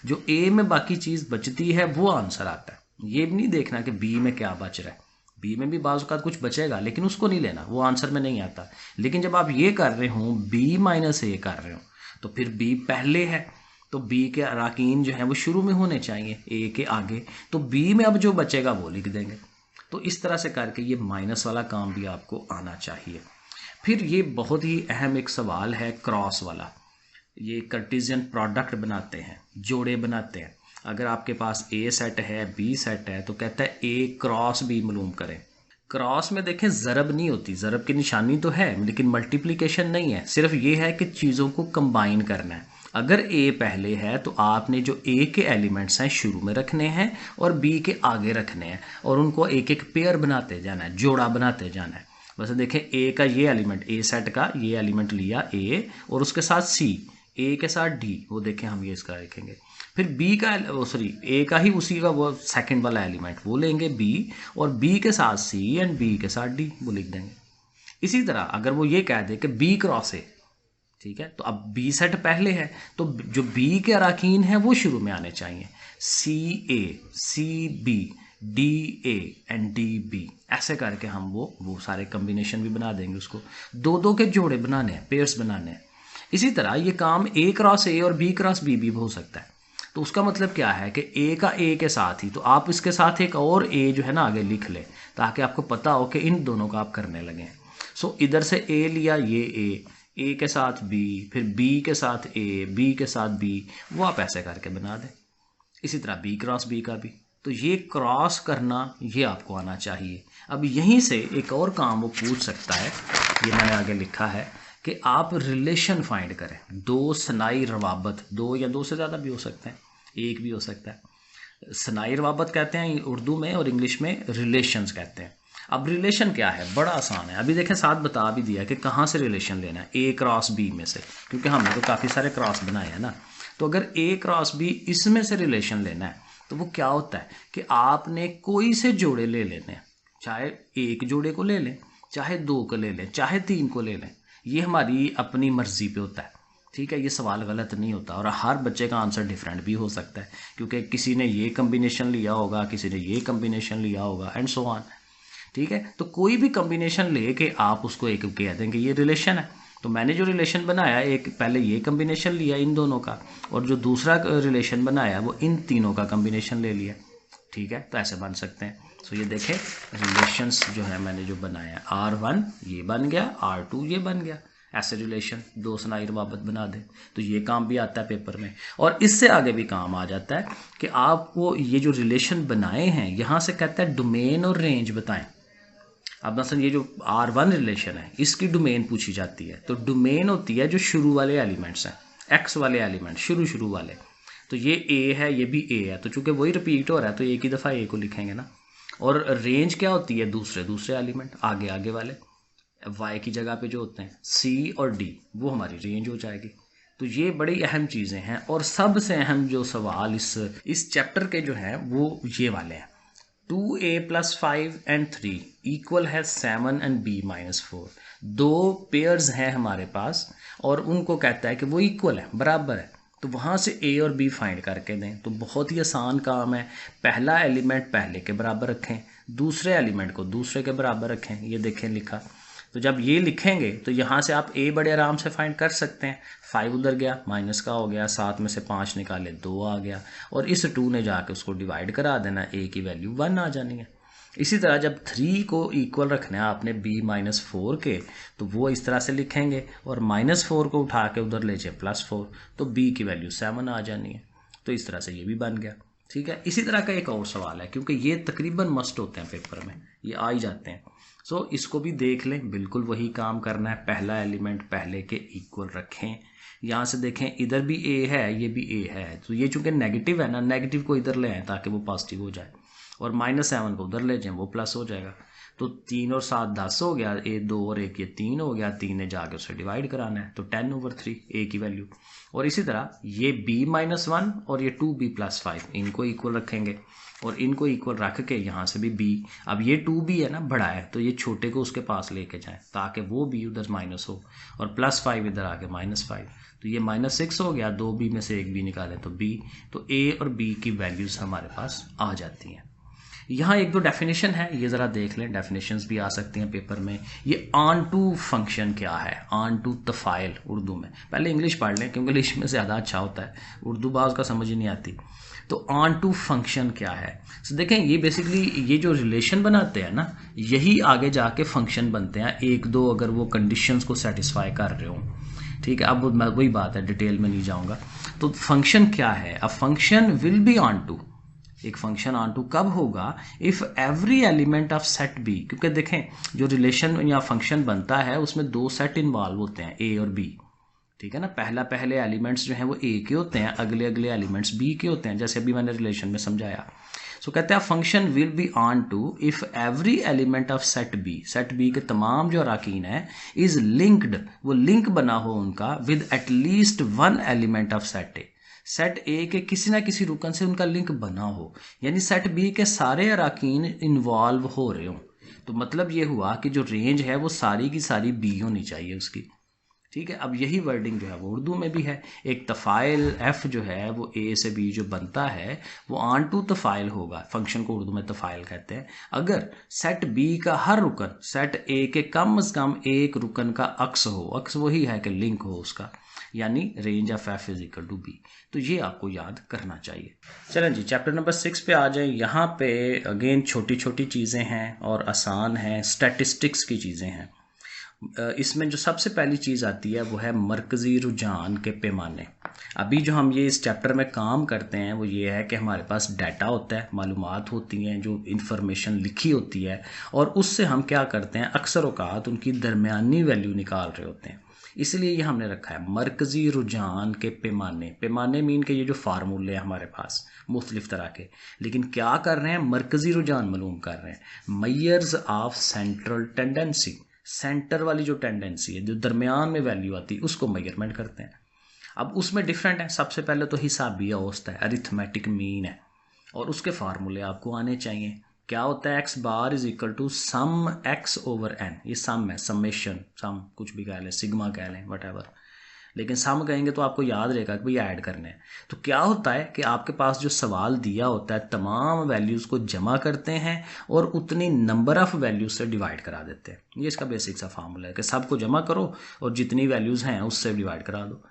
Speaker 1: जो ए में बाकी चीज़ बचती है वो आंसर आता है। ये भी नहीं देखना कि बी में क्या बच रहा है, बी में भी बाज़ औक़ात कुछ बचेगा लेकिन उसको नहीं लेना, वो आंसर में नहीं आता। लेकिन जब आप ये कर रहे हो बी माइनस ए कर रहे हो तो फिर बी पहले है तो बी के अराकीन जो है वो शुरू में होने चाहिए ए के आगे, तो बी में अब जो बचेगा वो लिख देंगे। तो इस तरह से करके ये माइनस वाला काम भी आपको आना चाहिए। फिर ये बहुत ही अहम एक सवाल है क्रॉस वाला। ये कार्टेशियन प्रोडक्ट बनाते हैं, जोड़े बनाते हैं। अगर आपके पास ए सेट है बी सेट है तो कहता है ए क्रॉस बी मालूम करें। क्रॉस में देखें ज़रब नहीं होती, ज़रब की निशानी तो है लेकिन मल्टीप्लिकेशन नहीं है, सिर्फ ये है कि चीज़ों को कंबाइन करना है। अगर ए पहले है तो आपने जो ए के एलिमेंट्स हैं शुरू में रखने हैं और बी के आगे रखने हैं और उनको एक एक पेयर बनाते जाना है, जोड़ा बनाते जाना है। वैसे देखें ए का ये एलिमेंट, ए सेट का ये एलिमेंट लिया ए और उसके साथ सी, ए के साथ डी, वो देखें हम ये इसका लिखेंगे। फिर बी का सॉरी ए का ही उसी का वो सेकंड वाला एलिमेंट वो लेंगे बी और बी के साथ सी एंड बी के साथ डी वो लिख देंगे। इसी तरह अगर वो ये कह दे कि बी क्रॉस ए, ठीक है, तो अब बी सेट पहले है तो जो बी के अराकीन है वो शुरू में आने चाहिए, C A, C B, D A and D B. ऐसे करके हम वो सारे कम्बिनेशन भी बना देंगे। उसको दो दो के जोड़े बनाने हैं, पेयर्स बनाने हैं। इसी तरह ये काम ए क्रॉस ए और बी क्रॉस बी भी हो सकता है। तो उसका मतलब क्या है कि ए का ए के साथ ही, तो आप इसके साथ एक और ए जो है ना आगे लिख लें ताकि आपको पता हो कि इन दोनों का आप करने लगें। सो इधर से ए लिया, ये ए के साथ बी, फिर बी के साथ ए, बी के साथ बी, वो आप ऐसे करके बना दें। इसी तरह बी क्रॉस बी का भी। तो ये क्रॉस करना ये आपको आना चाहिए। अब यहीं से एक और काम वो पूछ सकता है, ये मैंने आगे लिखा है कि आप रिलेशन फाइंड करें। दो सनाई रवाबत, दो या दो से ज़्यादा भी हो सकते हैं, एक भी हो सकता है। सनाई रवाबत कहते हैं उर्दू में और इंग्लिश में रिलेशंस कहते हैं। अब रिलेशन क्या है, बड़ा आसान है। अभी देखें साथ बता भी दिया कि कहाँ से रिलेशन लेना है, ए क्रॉस बी में से, क्योंकि हमने तो काफ़ी सारे क्रॉस बनाए हैं ना। तो अगर ए क्रॉस बी इसमें से रिलेशन लेना है तो वो क्या होता है कि आपने कोई से जोड़े ले लेने हैं, चाहे एक जोड़े को ले लें, चाहे दो को ले लें, चाहे तीन को ले लें। ये हमारी अपनी मर्जी पे होता है, ठीक है। ये सवाल गलत नहीं होता और हर बच्चे का आंसर डिफरेंट भी हो सकता है, क्योंकि किसी ने ये कम्बिनेशन लिया होगा, किसी ने ये कम्बिनेशन लिया होगा एंड सो ऑन, ठीक है। तो कोई भी कम्बिनेशन ले के आप उसको एक कह देंगे ये रिलेशन है। तो मैंने जो रिलेशन बनाया, एक पहले ये कम्बिनेशन लिया इन दोनों का और जो दूसरा रिलेशन बनाया वो इन तीनों का कम्बिनेशन ले लिया, ठीक है। तो ऐसे बन सकते हैं। सो ये देखें रिलेशंस जो है मैंने जो बनाया, R1 ये बन गया, R2 ये बन गया। ऐसे रिलेशन दो सनाई रवाबत बना दें तो ये काम भी आता है पेपर में। और इससे आगे भी काम आ जाता है कि आपको ये जो रिलेशन बनाए हैं यहाँ से कहता है डोमेन और रेंज बताएं। अब मसलन ये जो R1 रिलेशन है इसकी डोमेन पूछी जाती है। तो डोमेन होती है जो शुरू वाले एलिमेंट्स हैं, एक्स वाले एलिमेंट शुरू वाले। तो ये ए है, ये भी ए है, तो चूंकि वही रिपीट हो रहा है तो एक ही दफ़ा ए को लिखेंगे ना। और रेंज क्या होती है, दूसरे एलिमेंट आगे वाले वाई की जगह पे जो होते हैं सी और डी, वो हमारी रेंज हो जाएगी। तो ये बड़ी अहम चीज़ें हैं। और सबसे अहम जो सवाल इस चैप्टर के जो हैं वो ये वाले हैं। 2a + 5 and 3 इक्वल है 7 and b - 4। दो पेयर्स हैं हमारे पास और उनको कहता है कि वो इक्वल है, बराबर है। तो वहाँ से a और b फाइंड करके दें। तो बहुत ही आसान काम है। पहला एलिमेंट पहले के बराबर रखें, दूसरे एलिमेंट को दूसरे के बराबर रखें। ये देखें लिखा। तो जब ये लिखेंगे तो यहाँ से आप a बड़े आराम से फाइंड कर सकते हैं। 5 उधर गया, माइनस का हो गया, 7 में से 5 निकाले 2 आ गया और इस 2 ने जाके उसको डिवाइड करा देना, a की वैल्यू 1 आ जानी है। इसी तरह जब 3 को इक्वल रखना है आपने b - 4 के, तो वो इस तरह से लिखेंगे और -4 को उठा के उधर ले जाए +4, तो b की वैल्यू 7 आ जानी है। तो इस तरह से ये भी बन गया, ठीक है। इसी तरह का एक और सवाल है, क्योंकि ये तकरीबन मस्ट होते हैं पेपर में, ये आ ही जाते हैं। सो इसको भी देख लें, बिल्कुल वही काम करना है। पहला एलिमेंट पहले के इक्वल रखें। यहाँ से देखें इधर भी a है, ये भी a है, तो ये चूंकि नेगेटिव है ना, नेगेटिव को इधर ले आए ताकि वो पॉजिटिव हो जाए और -7 को उधर ले जाएं, वो प्लस हो जाएगा। तो 3 और 7 10 हो गया, a 2 और 1 ये 3 हो गया, 3 ने जाके उसे डिवाइड कराना है, तो 10/3 a की वैल्यू। और इसी तरह ये b - 1 और ये 2b + 5 इनको इक्वल रखेंगे और इनको इक्वल रख के यहाँ से भी b, अब ये 2b है ना बड़ा है, तो ये छोटे को उसके पास लेके जाएं ताकि वो b उधर माइनस हो और +5 इधर आके -5, तो ये -6 हो गया। 2b में से एक b निकालें तो b, तो a और b की वैल्यूज़ हमारे पास आ जाती हैं।
Speaker 2: यहाँ एक दो डेफिनेशन है, ये ज़रा देख लें, डेफिनेशंस भी आ सकती हैं पेपर में। ये ऑन टू फंक्शन क्या है, ऑन टू तफ़ाइल उर्दू में, पहले इंग्लिश पढ़ लें क्योंकि इंग्लिश में ज़्यादा अच्छा होता है, उर्दू बाज़ का समझ ही नहीं आती। तो ऑन टू फंक्शन क्या है, तो देखें ये बेसिकली ये जो रिलेशन बनाते हैं ना, यही आगे जाके फंक्शन बनते हैं, एक दो अगर वो कंडीशंस को सेटिस्फाई कर रहे हो, ठीक है। अब वही बात है, डिटेल में नहीं जाऊँगा। तो फंक्शन क्या है, a function will be onto, एक फंक्शन ऑन टू कब होगा, if every element of set b, क्योंकि देखें जो रिलेशन या फंक्शन बनता है उसमें दो सेट इन्वॉल्व होते हैं, ए और बी, ठीक है ना। पहले एलिमेंट्स जो हैं वो ए के होते हैं, अगले एलिमेंट्स बी के होते हैं, जैसे अभी मैंने रिलेशन में समझाया। सो कहते हैं function will be onto if every element of set b के तमाम जो अराकीन है इज़ लिंक्ड, वो लिंक बना हो उनका with at least one element of set A, set ए के किसी ना किसी रुकन से उनका लिंक बना हो, यानी सेट बी के सारे अराकीन इन्वॉल्व हो रहे हों। तो मतलब ये हुआ कि जो रेंज है वो सारी की सारी बी होनी चाहिए उसकी, ठीक है। अब यही वर्डिंग जो है वो उर्दू में भी है, एक तफ़ाइल एफ़ जो है वो ए से बी जो बनता है वो ऑन टू तफ़ाइल होगा, फंक्शन को उर्दू में तफ़ाइल कहते हैं, अगर सेट बी का हर रुकन सेट ए के कम से कम एक रुकन का अक्स हो, अक्स वही है कि लिंक हो उसका, यानी range of f is equal to b. तो ये आपको याद करना चाहिए।
Speaker 1: चलें जी, चैप्टर नंबर 6 पे आ जाएं। यहाँ पे अगेन छोटी छोटी चीज़ें हैं और आसान हैं, स्टैटिस्टिक्स की चीज़ें हैं। इसमें जो सबसे पहली चीज़ आती है वो है मरकज़ी रुझान के पैमाने। अभी जो हम ये इस चैप्टर में काम करते हैं वो ये है कि हमारे पास डाटा होता है, मालूमात होती हैं, जो इन्फॉर्मेशन लिखी होती है, और उससे हम क्या करते हैं, अक्सर औक़ात उनकी दरमियानी वैल्यू निकाल रहे होते हैं। इसलिए ये हमने रखा है मरकज़ी रुझान के पैमाने। पैमाने मीन के ये जो फार्मूले हैं हमारे पास मुख्तलिफ तरह के, लेकिन क्या कर रहे हैं, मरकज़ी रुझान मालूम कर रहे हैं। Measures of central tendency, centre वाली जो टेंडेंसी है, जो दरमियान में वैल्यू आती है, उसको मेजरमेंट करते हैं। अब उसमें डिफरेंट है, सबसे पहले तो हिसाबिया औसत है, अरिथमेटिक मीन है, और उसके फार्मूले आपको आने चाहिए। क्या होता है, x bar is equal to sum x over n, ये सम है, समेशन, सम कुछ भी कह लें, सिग्मा कह लें, वट, लेकिन सम कहेंगे तो आपको याद रहेगा कि भाई ऐड करने हैं। तो क्या होता है कि आपके पास जो सवाल दिया होता है, तमाम वैल्यूज़ को जमा करते हैं और उतनी नंबर ऑफ़ वैल्यूज़ से डिवाइड करा देते हैं। ये इसका बेसिक सा फार्मूला है कि सबको जमा करो और जितनी वैल्यूज़ हैं उससे डिवाइड करा दो।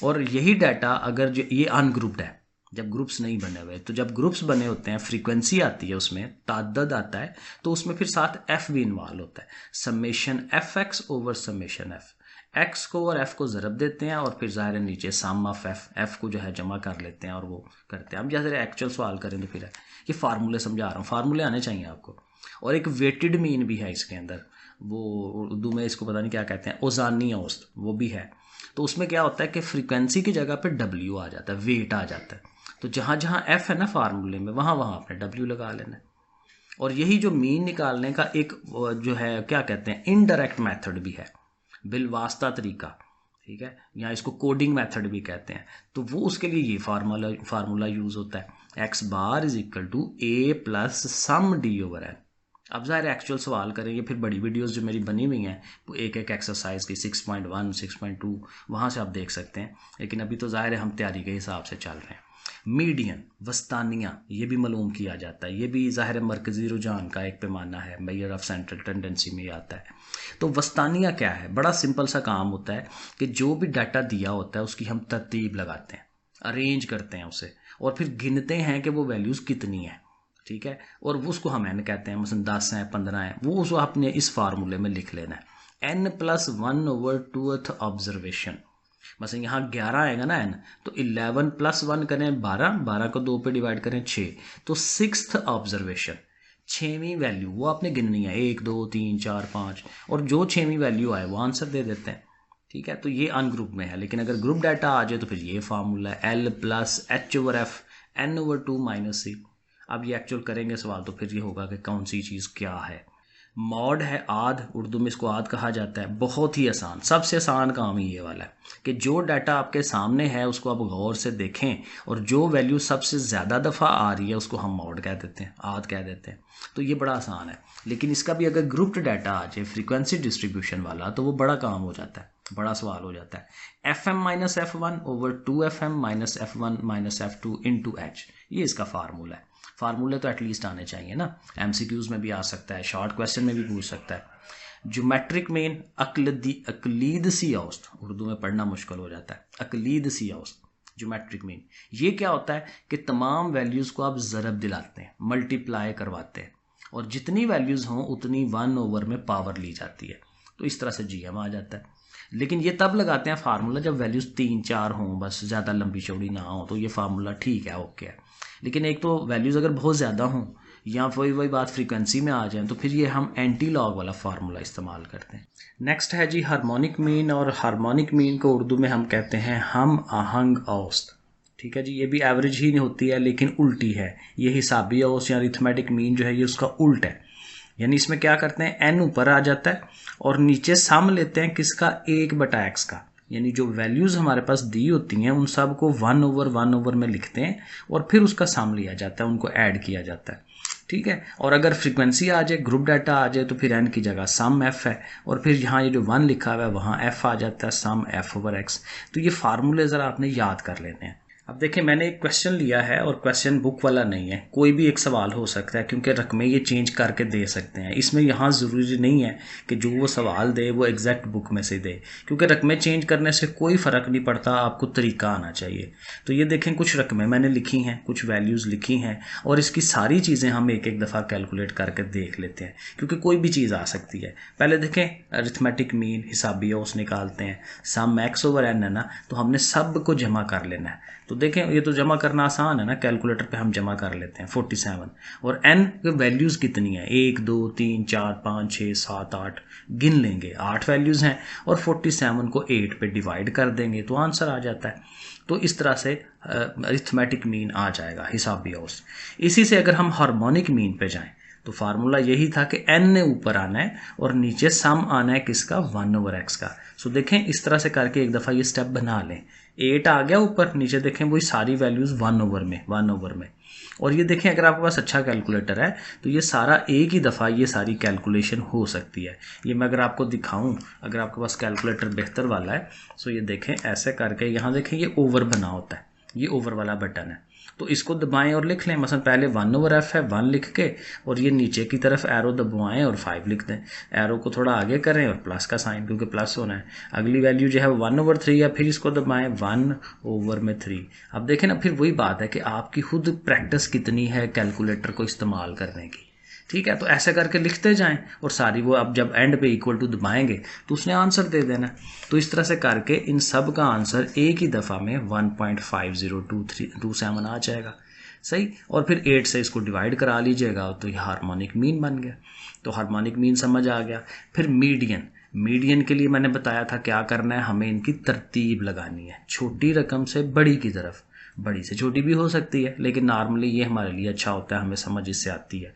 Speaker 1: और यही डाटा अगर जो ये अनग्रुप्ड है, जब ग्रुप्स नहीं बने हुए, तो जब ग्रुप्स बने होते हैं फ्रीक्वेंसी आती है, उसमें तादाद आता है, तो उसमें फिर साथ एफ भी इन्वॉल्व होता है, summation F x over summation F, x को और एफ को ज़रब देते हैं और फिर ज़ाहिर नीचे सम ऑफ एफ को जो है जमा कर लेते हैं और वो करते हैं। अब जैसे एक्चुअल सवाल करें तो फिर ये फार्मूले समझा रहा हूँ, फार्मूले आने चाहिए आपको। और एक वेटेड मीन भी है इसके अंदर, वो उर्दू में इसको पता नहीं क्या कहते हैं, ओजानी औसत, वो भी है। तो उसमें क्या होता है कि फ्रीक्वेंसी की जगह पे डब्ल्यू आ जाता है, वेट आ जाता है। तो जहाँ जहाँ एफ है ना फार्मूले में, वहाँ वहाँ आपने डब्ल्यू लगा लेना है। और यही जो मीन निकालने का एक जो है क्या कहते हैं, इनडायरेक्ट मेथड भी है, बिलवास्ता तरीका, ठीक है, या इसको कोडिंग मेथड भी कहते हैं। तो वो उसके लिए ये फार्मूला यूज़ होता है, x bar is equal to a plus sum d over n. अब ज़ाहिर एक्चुअल सवाल करेंगे, फिर बड़ी वीडियोस जो मेरी बनी हुई हैं वो एक एक एक्सरसाइज की 6.1 6.2 वहाँ से आप देख सकते हैं, लेकिन अभी तो ज़ाहिर है हम तैयारी के हिसाब से चल रहे हैं। मीडियन, वस्तानिया, ये भी मालूम किया जाता है, ये भी ज़ाहिर मरकज़ी रुझान का एक पैमाना है, मेजर ऑफ सेंट्रल टेंडेंसी में आता है। तो वस्तानिया क्या है, बड़ा सिंपल सा काम होता है कि जो भी डाटा दिया होता है उसकी हम तरतीब लगाते हैं, अरेंज करते हैं उसे, और फिर गिनते हैं कि वो वैल्यूज़ कितनी है, ठीक है, और वो उसको हम एन कहते हैं, मसलन 10 हैं 15 हैं, वो उसको आपने इस फार्मूले में लिख लेना है, N plus 1 over 2th observation. मसलन यहाँ 11 आएगा ना एन, तो 11 प्लस 1 करें 12, 12 को 2 पे डिवाइड करें 6, तो 6th ऑब्जर्वेशन, 6वीं वैल्यू वो आपने गिननी है, 1 2 3 4 5, और जो 6वीं वैल्यू आए वो आंसर दे देते हैं, ठीक है। तो ये अनग्रुप में है, लेकिन अगर ग्रुप डाटा आ जाए तो फिर ये फार्मूला है, L plus H over F N over 2 minus C. अब ये एक्चुअल करेंगे सवाल तो फिर ये होगा कि कौन सी चीज़ क्या है। मॉड है आध, उर्दू में इसको आध कहा जाता है, बहुत ही आसान, सबसे आसान काम ही ये वाला है कि जो डाटा आपके सामने है उसको आप गौर से देखें और जो वैल्यू सबसे ज़्यादा दफ़ा आ रही है उसको हम मॉड कह देते हैं, आध कह देते हैं। तो ये बड़ा आसान है, लेकिन इसका भी अगर ग्रुप्ड डाटा आ जाए फ्रीक्वेंसी डिस्ट्रीब्यूशन वाला तो वो बड़ा काम हो जाता है।
Speaker 2: बड़ा सवाल हो जाता है। F m minus f one over 2FM minus F1 minus F2 into h, ये इसका फार्मूला है। फार्मूले तो एटलीस्ट आने चाहिए ना, एमसीक्यूज में भी आ सकता है, शॉर्ट क्वेश्चन में भी पूछ सकता है। ज्योमेट्रिक मीन अकलीद सी औसत, उर्दू में पढ़ना मुश्किल हो जाता है, अकलीद सी औसत ज्योमेट्रिक मीन। ये क्या होता है कि तमाम वैल्यूज़ को आप ज़रब दिलाते हैं, मल्टीप्लाई करवाते हैं, और जितनी वैल्यूज़ हों उतनी 1 ओवर में पावर ली जाती है। तो इस तरह से GM आ जाता है। लेकिन ये तब लगाते हैं फार्मूला जब वैल्यूज़ 3-4 हों, बस ज़्यादा लंबी चौड़ी ना हो, तो ये फार्मूला ठीक है, ओके है। लेकिन एक तो वैल्यूज़ अगर बहुत ज़्यादा हों या वही बात फ्रीक्वेंसी में आ जाए, तो फिर ये हम एंटी लॉग वाला फार्मूला इस्तेमाल करते हैं।
Speaker 1: नेक्स्ट है जी हार्मोनिक मीन, और हार्मोनिक मीन को उर्दू में हम कहते हैं हम आहंग औसत। ठीक है जी, ये भी एवरेज ही होती है लेकिन उल्टी है। ये हिसाबी औसत या अरिथमेटिक मीन जो है ये उसका उल्ट है। यानी इसमें क्या करते हैं, n ऊपर आ जाता है और नीचे सम लेते हैं किसका, 1/x का। यानी जो वैल्यूज़ हमारे पास दी होती हैं उन सब को 1 ओवर में लिखते हैं और फिर उसका सम लिया जाता है, उनको ऐड किया जाता है। ठीक है, और अगर फ्रीक्वेंसी आ जाए, ग्रुप डाटा आ जाए, तो फिर n की जगह सम f है, और फिर यहाँ ये जो 1 लिखा हुआ है वहाँ f आ जाता है, सम f ओवर x। तो ये फार्मूले ज़रा आपने याद कर लेने हैं। अब देखें, मैंने एक क्वेश्चन लिया है और क्वेश्चन बुक वाला नहीं है, कोई भी एक सवाल हो सकता है क्योंकि रकमें ये चेंज करके दे सकते हैं। इसमें यहाँ ज़रूरी नहीं है कि जो वो सवाल दे वो एग्जैक्ट बुक में से दे, क्योंकि रकमें चेंज करने से कोई फ़र्क नहीं पड़ता, आपको तरीका आना चाहिए। तो ये देखें, कुछ रकमें मैंने लिखी हैं, कुछ वैल्यूज़ लिखी हैं, और इसकी सारी चीज़ें हम एक एक दफ़ा कैलकुलेट करके देख लेते हैं, क्योंकि कोई भी चीज़ आ सकती है। पहले देखें, अरिथमेटिक मीन हिसाबी औसत निकालते हैं, सम x ओवर n है ना, तो हमने सब को जमा कर लेना है। तो देखें, ये तो जमा करना आसान है ना, कैलकुलेटर पे हम जमा कर लेते हैं 47, और n की वैल्यूज़ कितनी है, 1 2 3 4 5 6 7 8, गिन लेंगे, 8 वैल्यूज़ हैं, और 47 को 8 पे डिवाइड कर देंगे तो आंसर आ जाता है। तो इस तरह से अरिथमेटिक मीन आ जाएगा, हिसाबी औसत। इसी से अगर हम हार्मोनिक मीन पे जाएं तो फार्मूला यही था कि n ने ऊपर आना है और नीचे सम आना है किसका, 1 ओवर x का। सो देखें, इस तरह से करके एक दफ़ा ये स्टेप बना लें। 8 आ गया ऊपर, नीचे देखें वही सारी वैल्यूज़ 1 ओवर में। और ये देखें, अगर आपके पास अच्छा कैलकुलेटर है तो ये सारा एक ही दफ़ा ये सारी कैलकुलेशन हो सकती है। ये मैं अगर आपको दिखाऊं, अगर आपके पास कैलकुलेटर बेहतर वाला है, सो ये देखें ऐसे करके, यहाँ देखें ये ओवर बना होता है, ये ओवर वाला बटन है, तो इसको दबाएं और लिख लें। मसलन पहले 1 ओवर f है, 1 लिख के, और ये नीचे की तरफ एरो दबाएं और 5 लिख दें। एरो को थोड़ा आगे करें और प्लस का साइन, क्योंकि प्लस होना है। अगली वैल्यू जो है 1 ओवर 3 है, फिर इसको दबाएं 1 ओवर में 3। अब देखें ना, फिर वही बात है कि आपकी खुद प्रैक्टिस कितनी है कैलकुलेटर को इस्तेमाल करने की। ठीक है, तो ऐसे करके लिखते जाएं और सारी वो अब जब एंड पे इक्वल टू दबाएंगे तो उसने आंसर दे देना। तो इस तरह से करके इन सब का आंसर एक ही दफ़ा में 1.502327 आ जाएगा। सही, और फिर 8 से इसको डिवाइड करा लीजिएगा तो ये हार्मोनिक मीन बन गया। तो हार्मोनिक मीन समझ आ गया। फिर मीडियन के लिए मैंने बताया था क्या करना है, हमें इनकी तरतीब लगानी है, छोटी रकम से बड़ी की तरफ। बड़ी से छोटी भी हो सकती है, लेकिन नॉर्मली ये हमारे लिए अच्छा होता है, हमें समझ इससे आती है।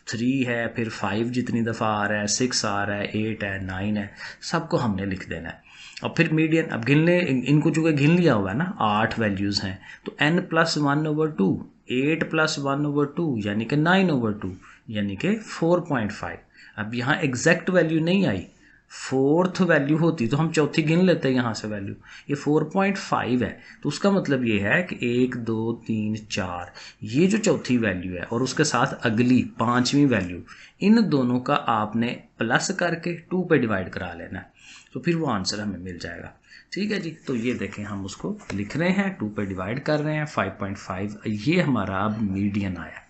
Speaker 1: 3 है, फिर 5 जितनी दफ़ा आ रहा है, 6 आ रहा है, 8 है, 9 है, सबको हमने लिख देना है। और फिर मीडियन, अब गिनने, इनको चूँकि गिन लिया हुआ है ना, 8 वैल्यूज़ हैं, तो n + 1 ओवर 2, 8 + 1 ओवर 2 यानी कि 9 ओवर 2 यानी कि 4.5। अब यहाँ एग्जैक्ट वैल्यू नहीं आई, 4th वैल्यू होती तो हम चौथी गिन लेते हैं यहाँ से वैल्यू। ये 4.5 है, तो उसका मतलब ये है कि 1 2 3 4 ये जो चौथी वैल्यू है और उसके साथ अगली 5वीं वैल्यू, इन दोनों का आपने प्लस करके 2 पे डिवाइड करा लेना है, तो फिर वो आंसर हमें मिल जाएगा। ठीक है जी, तो ये देखें हम उसको लिख रहे हैं, 2 पे डिवाइड कर रहे हैं, 5.5, ये हमारा अब मीडियन आया।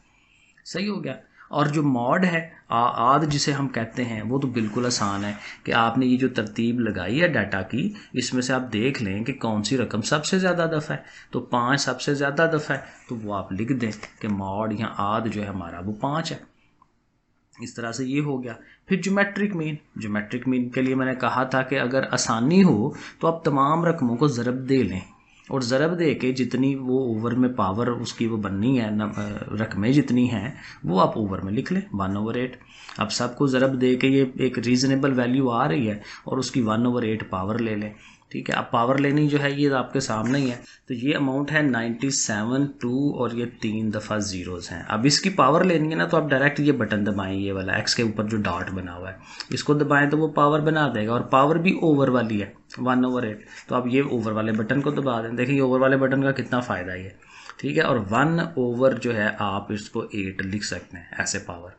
Speaker 1: सही हो गया। और जो मॉड है, आद जिसे हम कहते हैं, वो तो बिल्कुल आसान है कि आपने ये जो तरतीब लगाई है डाटा की, इसमें से आप देख लें कि कौन सी रकम सबसे ज़्यादा दफ़ा है। तो 5 सबसे ज़्यादा दफ़ा है, तो वो आप लिख दें कि मॉड या आद जो है हमारा वो 5 है। इस तरह से ये हो गया। फिर ज्योमेट्रिक मीन के लिए मैंने कहा था कि अगर आसानी हो तो आप तमाम रकमों को ज़रब दे लें, और ज़रब दे के जितनी वो ओवर में पावर उसकी वो बननी है, रकमें जितनी हैं वो आप ओवर में लिख लें, 1 ओवर 8। अब सबको ज़रब दे के ये एक रीज़नेबल वैल्यू आ रही है और उसकी 1 ओवर 8 पावर ले लें।
Speaker 2: ठीक है। अब पावर लेनी जो है ये आपके सामने ही है। तो ये अमाउंट है 97 2 और ये 3 दफ़ा ज़ीरोज़ हैं। अब इसकी पावर लेनी है ना, तो आप डायरेक्ट ये बटन दबाएं, ये वाला एक्स के ऊपर जो डॉट बना हुआ है इसको दबाएं तो वो पावर बना देगा, और पावर भी ओवर वाली है 1/8। तो आप ये ओवर वाले बटन को दबा दें। देखिए ओवर वाले बटन का कितना फ़ायदा है ये, ठीक है। और 1 जो है आप इसको 8 लिख सकते हैं ऐसे पावर,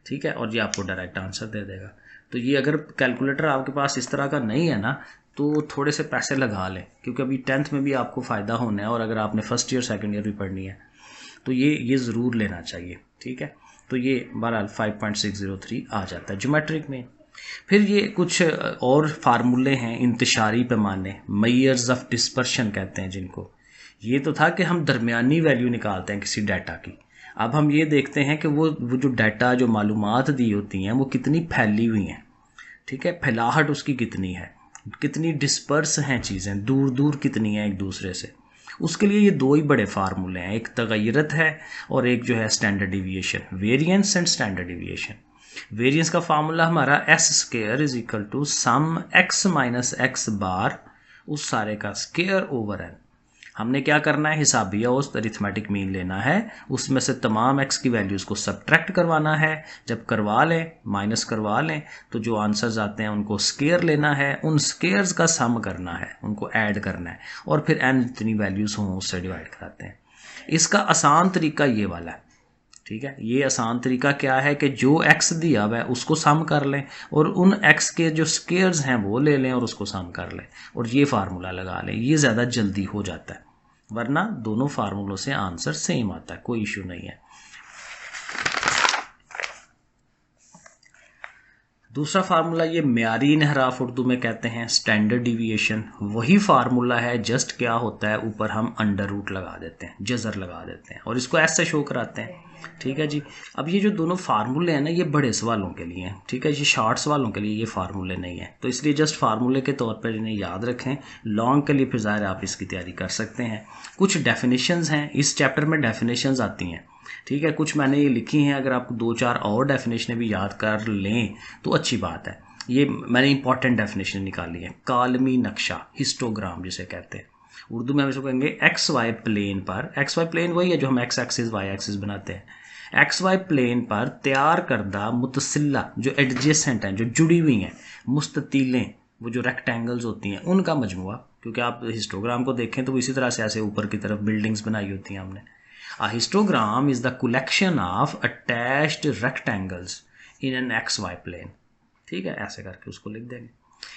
Speaker 2: ठीक है। और ये आपको डायरेक्ट आंसर दे देगा। तो ये अगर कैलकुलेटर आपके पास इस तरह का नहीं है ना, तो थोड़े से पैसे लगा लें, क्योंकि अभी 10th में भी आपको फ़ायदा होना है, और अगर आपने फर्स्ट ईयर सेकंड ईयर भी पढ़नी है तो ये ज़रूर लेना चाहिए, ठीक है। तो ये बहरहाल 5.603 आ जाता है ज्योमेट्रिक में। फिर ये कुछ और फार्मूले हैं, इंतशारी पैमाने, मेयर्स ऑफ डिस्पर्शन कहते हैं जिनको। ये तो था कि हम दरमियानी वैल्यू निकालते हैं किसी डाटा की। अब हम ये देखते हैं कि वो जो डाटा, जो मालूमात दी होती हैं वो कितनी फैली हुई हैं, ठीक है। फैलाहट उसकी कितनी है, कितनी डिस्पर्स हैं चीज़ें, दूर दूर कितनी हैं एक दूसरे से। उसके लिए ये दो ही बड़े फार्मूले हैं, एक तगयरत है और एक जो है standard deviation, variance and standard deviation. Variance का फार्मूला हमारा s² is equal to sum x minus x bar उस सारे का स्क्वायर ओवर n। हमने क्या करना है, हिसाबिया औसत अरिथमेटिक मीन लेना है, उसमें से तमाम x की वैल्यूज़ को सब्ट्रैक्ट करवाना है। जब करवा लें, माइनस करवा लें, तो जो आंसर्स आते हैं उनको स्केयर लेना है, उन स्केयर्स का सम करना है, उनको ऐड करना है, और फिर n जितनी वैल्यूज़ हों उससे डिवाइड कराते हैं। इसका आसान तरीका ये वाला है, ठीक है। ये आसान तरीका क्या है कि जो x दिया हुआ है उसको सम कर लें, और उन x के जो स्केयर्स हैं वो ले लें और उसको सम कर लें, और ये फार्मूला लगा लें। ये ज़्यादा जल्दी हो जाता है, वरना दोनों फार्मूलों से आंसर सेम आता है, कोई इशू नहीं है। दूसरा फार्मूला ये म्यारी इनहराफ उर्दू में कहते हैं, स्टैंडर्ड डिविएशन। वही फार्मूला है, जस्ट क्या होता है ऊपर हम अंडर रूट लगा देते हैं, जजर लगा देते हैं, और इसको ऐसे शो कराते हैं, ठीक है जी। अब ये जो दोनों फार्मूले हैं ना, ये बड़े सवालों के लिए हैं, ठीक है। ये शॉर्ट सवालों के लिए ये फार्मूले नहीं है, तो इसलिए जस्ट फार्मूले के तौर पर इन्हें याद रखें। लॉन्ग के लिए फिर ज़ाहिर आप इसकी तैयारी कर सकते हैं। कुछ डेफिनेशंस हैं, इस चैप्टर में डेफिनेशंस आती हैं, ठीक है। कुछ मैंने ये लिखी हैं, अगर आपको 2-4 और डेफिनेशनें भी याद कर लें तो अच्छी बात है। ये मैंने इंपॉर्टेंट डेफिनेशन निकाली है। कालमी नक्शा, हिस्टोग्राम जिसे कहते हैं, उर्दू में हम इसको कहेंगे एक्स वाई प्लेन पर। एक्स वाई प्लेन वही है जो हम एक्स एक्सिस वाई एक्सिस बनाते हैं। एक्स वाई प्लेन पर तैयार करदा मुतसिला, जो एडजेसेंट हैं, जो जुड़ी हुई हैं, मुस्ततीलें, वो जो रेक्टेंगल्स होती हैं उनका मजमुआ। क्योंकि आप हिस्टोग्राम को देखें तो वो इसी तरह से ऐसे ऊपर की तरफ बिल्डिंग्स बनाई होती हैं हमने। A histogram is the collection of attached rectangles in an XY plane, ठीक है। ऐसे करके उसको लिख देंगे।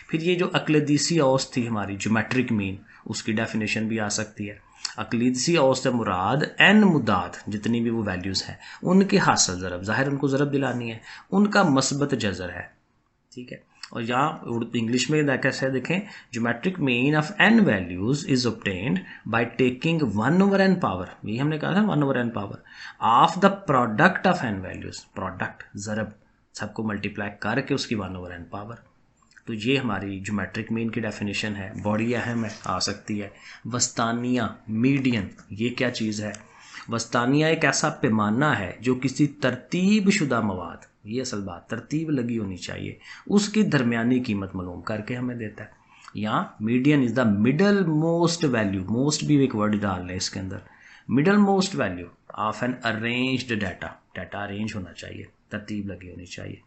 Speaker 2: फिर ये जो अक्लदीसी औसत थी हमारी ज्योमेट्रिक मीन, उसकी डेफिनेशन भी आ सकती है। अक्लदीसी औसत मुराद n मुदाद, जितनी भी वो वैल्यूज़ हैं उनके हासिल ज़रब, ज़ाहिर उनको ज़रब दिलानी है, उनका मस्बत जज़र है, ठीक है। और यहाँ इंग्लिश में कैसे देखें, geometric mean of n values is obtained by taking 1/n power, ये हमने कहा था 1/n power of the product of n values. Product ज़रब सबको मल्टीप्लाई करके उसकी 1/n पावर। तो ये हमारी ज्योमेट्रिक मीन की डेफिनेशन है, बड़ी अहम है, आ सकती है। वस्तानिया, मीडियन, ये क्या चीज़ है? वस्तानिया एक ऐसा पैमाना है जो किसी तरतीब शुदा मवाद, ये असल बात, तरतीब लगी होनी चाहिए, उसकी दरमियानी कीमत मालूम करके हमें देता है। यहाँ median is the middle most value, most भी एक वर्ड डाल लें इसके अंदर, middle most value of an arranged data. Data arrange होना चाहिए, तरतीब लगी होनी चाहिए।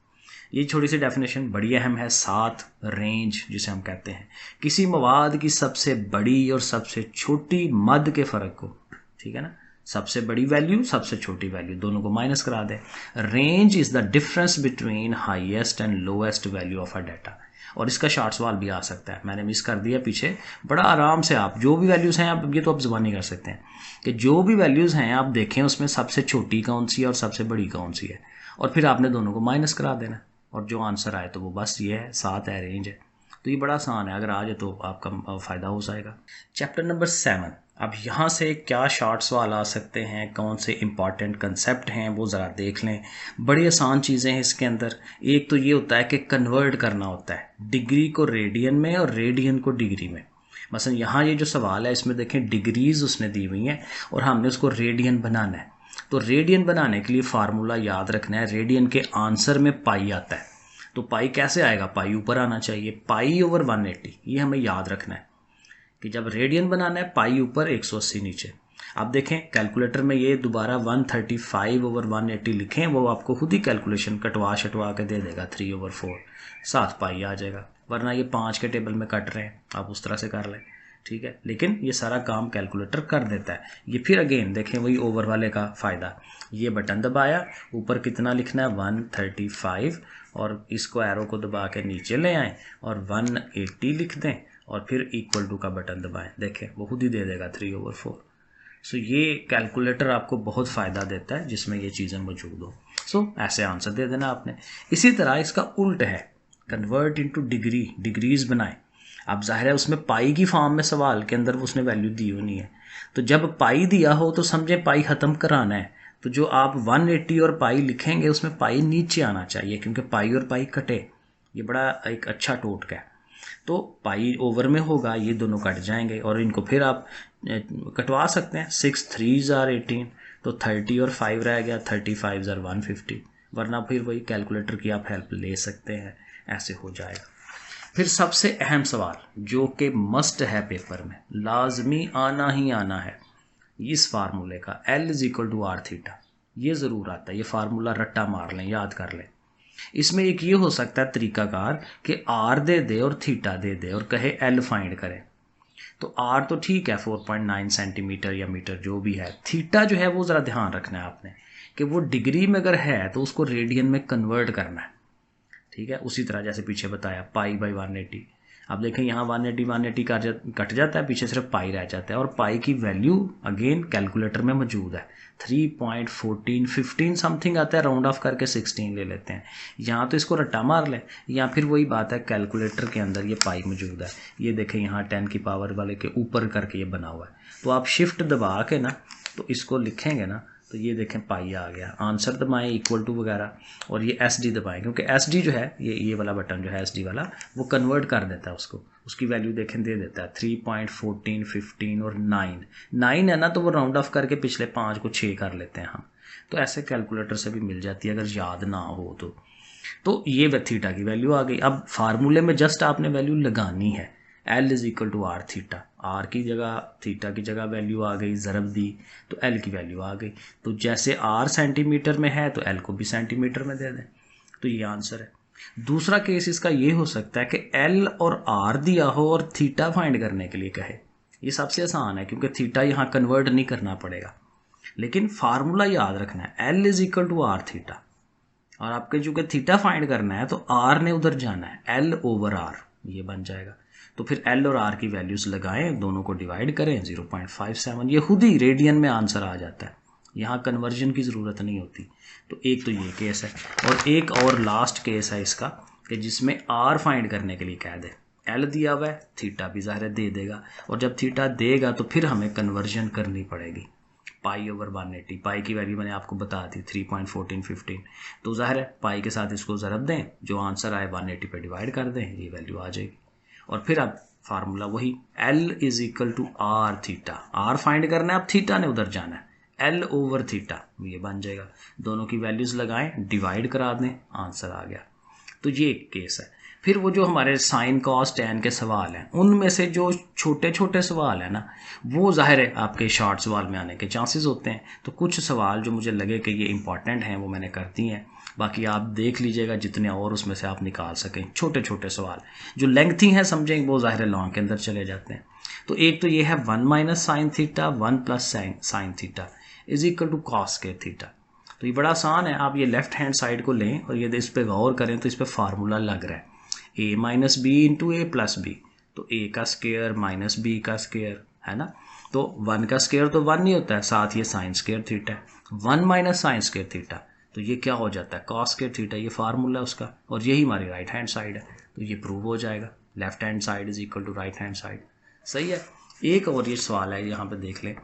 Speaker 2: ये छोटी सी डेफिनेशन बड़ी अहम है। 7 रेंज जिसे हम कहते हैं, किसी मवाद की सबसे बड़ी और सबसे छोटी मद के फ़र्क को, ठीक है ना, सबसे बड़ी वैल्यू सबसे छोटी वैल्यू दोनों को माइनस करा दें। Range is the difference between highest and lowest value of a data. और इसका शॉर्ट सवाल भी आ सकता है, मैंने मिस कर दिया पीछे। बड़ा आराम से आप जो भी वैल्यूज़ हैं, आप ये तो आप ज़बानी कर सकते हैं कि जो भी वैल्यूज़ हैं आप देखें उसमें सबसे छोटी कौन सी है और सबसे बड़ी कौन सी है, और फिर आपने दोनों को माइनस करा देना, और जो आंसर आए तो वो बस ये है, 7 है, रेंज है। तो ये बड़ा आसान है, अगर आ जाए तो आपका फ़ायदा हो जाएगा। Chapter number 7। अब यहाँ से क्या शॉर्ट सवाल आ सकते हैं, कौन से इंपॉर्टेंट कंसेप्ट हैं वो ज़रा देख लें। बड़ी आसान चीज़ें हैं इसके अंदर। एक तो ये होता है कि कन्वर्ट करना होता है डिग्री को रेडियन में और रेडियन को डिग्री में। मसलन यहाँ ये जो सवाल है इसमें देखें डिग्रीज़ उसने दी हुई हैं और हमने उसको रेडियन बनाना है। तो रेडियन बनाने के लिए फार्मूला याद रखना है, रेडियन के आंसर में पाई आता है। तो पाई कैसे आएगा, पाई ऊपर आना चाहिए, पाई ओवर 180, ये हमें याद रखना है। कि जब रेडियन बनाना है पाई ऊपर 180 नीचे। आप देखें कैलकुलेटर में ये दोबारा 135/180 लिखें, वो आपको खुद ही कैलकुलेशन कटवा शटवा के दे देगा 3/4 7 पाई आ जाएगा, वरना ये 5 के टेबल में कट रहे हैं, आप उस तरह से कर लें, ठीक है। लेकिन ये सारा काम कैलकुलेटर कर देता है। ये फिर अगेन देखें वही ओवर वाले का फ़ायदा, ये बटन दबाया, ऊपर कितना लिखना है 135 और इसको एरो को दबा के नीचे ले आएँ और 180 लिख दें और फिर इक्वल टू का बटन दबाएं, देखें वो खुद ही दे देगा 3/4। सो ये कैलकुलेटर आपको बहुत फ़ायदा देता है जिसमें ये चीज़ें मौजूद हो। सो ऐसे आंसर दे देना आपने। इसी तरह इसका उल्ट है, कन्वर्ट इनटू डिग्री, डिग्रीज बनाए। अब जाहिर है उसमें पाई की फॉर्म में सवाल के अंदर उसने वैल्यू दी होनी है, तो जब पाई दिया हो तो समझे पाई ख़त्म कराना है, तो जो आप 180 और पाई लिखेंगे उसमें पाई नीचे आना चाहिए, क्योंकि पाई और पाई कटे, ये बड़ा एक अच्छा टोटका है। तो पाई ओवर में होगा, ये दोनों कट जाएंगे और इनको फिर आप कटवा सकते हैं। 6 3s are 18, तो 30 और 5 रह गया, 35s are 150, वरना फिर वही कैलकुलेटर की आप हेल्प ले सकते हैं, ऐसे हो जाएगा। फिर सबसे अहम सवाल जो कि मस्ट है पेपर में, लाजमी आना ही आना है, इस फार्मूले का L = r थीटा, ये ज़रूर आता है। ये फार्मूला रट्टा मार लें, याद कर लें। इसमें एक ये हो सकता है तरीकाकार कि R दे दे और थीटा दे दे और कहे L फाइंड करें। तो R तो ठीक है 4.9 सेंटीमीटर या मीटर जो भी है, थीटा जो है वो ज़रा ध्यान रखना है आपने कि वो डिग्री में अगर है तो उसको रेडियन में कन्वर्ट करना है, ठीक है। उसी तरह जैसे पीछे बताया π/180, अब देखें यहाँ 180 कट जाता है, पीछे सिर्फ पाई रह जाता है और पाई की वैल्यू अगेन कैलकुलेटर में मौजूद है 3.1415 समथिंग आता है, राउंड ऑफ करके 16 ले लेते हैं। यहाँ तो इसको रट्टा मार लें, या फिर वही बात है कैलकुलेटर के अंदर ये पाई मौजूद है, ये देखें यहाँ 10 की पावर वाले के ऊपर करके ये बना हुआ है, तो आप शिफ्ट दबा के ना तो इसको लिखेंगे ना तो ये देखें पाई आ गया, आंसर दबाएं इक्वल टू वगैरह और ये SD दबाएं, क्योंकि SD जो है ये वाला बटन जो है SD वाला वो कन्वर्ट कर देता है उसको, उसकी वैल्यू देखें दे देता है 3.1415 और 9 है ना, तो वो राउंड ऑफ करके पिछले 5 को 6 कर लेते हैं हम, तो ऐसे कैलकुलेटर से भी मिल जाती है अगर याद ना हो तो ये थीटा की वैल्यू आ गई। अब फार्मूले में जस्ट आपने वैल्यू लगानी है, L = r थीटा, R की जगह थीटा की जगह वैल्यू आ गई, ज़रब दी तो L की वैल्यू आ गई। तो जैसे R सेंटीमीटर में है तो L को भी सेंटीमीटर में दे दें, तो ये आंसर है। दूसरा केस इसका ये हो सकता है कि L और R दिया हो और थीटा फाइंड करने के लिए कहे, ये सबसे आसान है क्योंकि थीटा यहाँ कन्वर्ट नहीं करना पड़ेगा, लेकिन फार्मूला याद रखना है L = r थीटा, और आपके चूँकि थीटा फाइंड करना है तो R ने उधर जाना है, L/r ये बन जाएगा। तो फिर L और R की वैल्यूज़ लगाएं, दोनों को डिवाइड करें 0.57, ये खुद ही रेडियन में आंसर आ जाता है, यहाँ कन्वर्जन की ज़रूरत नहीं होती। तो एक तो ये केस है, और एक और लास्ट केस है इसका कि जिसमें R फाइंड करने के लिए कह दे, L दिया हुआ है, थीटा भी ज़ाहिर दे देगा, और जब थीटा देगा तो फिर हमें कन्वर्जन करनी पड़ेगी π/180, पाई की वैल्यू मैंने आपको बता दी 3.1415, तो ज़ाहिर है पाई के साथ इसको ज़रब दें, जो आंसर आए 180 पे डिवाइड कर दें, ये वैल्यू आ जाएगी। और फिर अब फार्मूला वही L = r theta, R find करना है, अब थीटा ने उधर जाना है, L/थीटा ये बन जाएगा, दोनों की वैल्यूज़ लगाएं, डिवाइड करा दें, आंसर आ गया। तो ये एक केस है। फिर वो जो हमारे साइन कॉस टैन के सवाल हैं, उनमें से जो छोटे छोटे सवाल हैं ना, वो ज़ाहिर है आपके शॉर्ट सवाल में आने के चांसेस होते हैं। तो कुछ सवाल जो मुझे लगे कि ये इंपॉर्टेंट हैं वो मैंने कर दी हैं, बाकी आप देख लीजिएगा जितने और उसमें से आप निकाल सकें। छोटे छोटे सवाल जो लेंथी हैं समझेंगे वो ज़ाहिर है लॉन्ग के अंदर चले जाते हैं। तो एक तो ये है 1 - sin theta 1 + sin theta = cos square theta. तो ये बड़ा आसान है, आप ये लेफ्ट हैंड साइड को लें और ये इस पर गौर करें तो इस पर फार्मूला लग रहा है a - b × a + b, तो a का स्क्वायर माइनस b का स्क्वायर है ना, तो 1 का स्क्वायर तो 1 नहीं होता है, साथ ये साइन स्क्वायर थीटा है, 1 - sin स्क्वायर थीटा, तो ये क्या हो जाता है cos स्क्वायर थीटा, ये फार्मूला है उसका, और यही हमारी राइट हैंड साइड है, तो ये प्रूव हो जाएगा, left hand side = right hand side. सही है। एक और ये सवाल है, यहाँ पे देख लें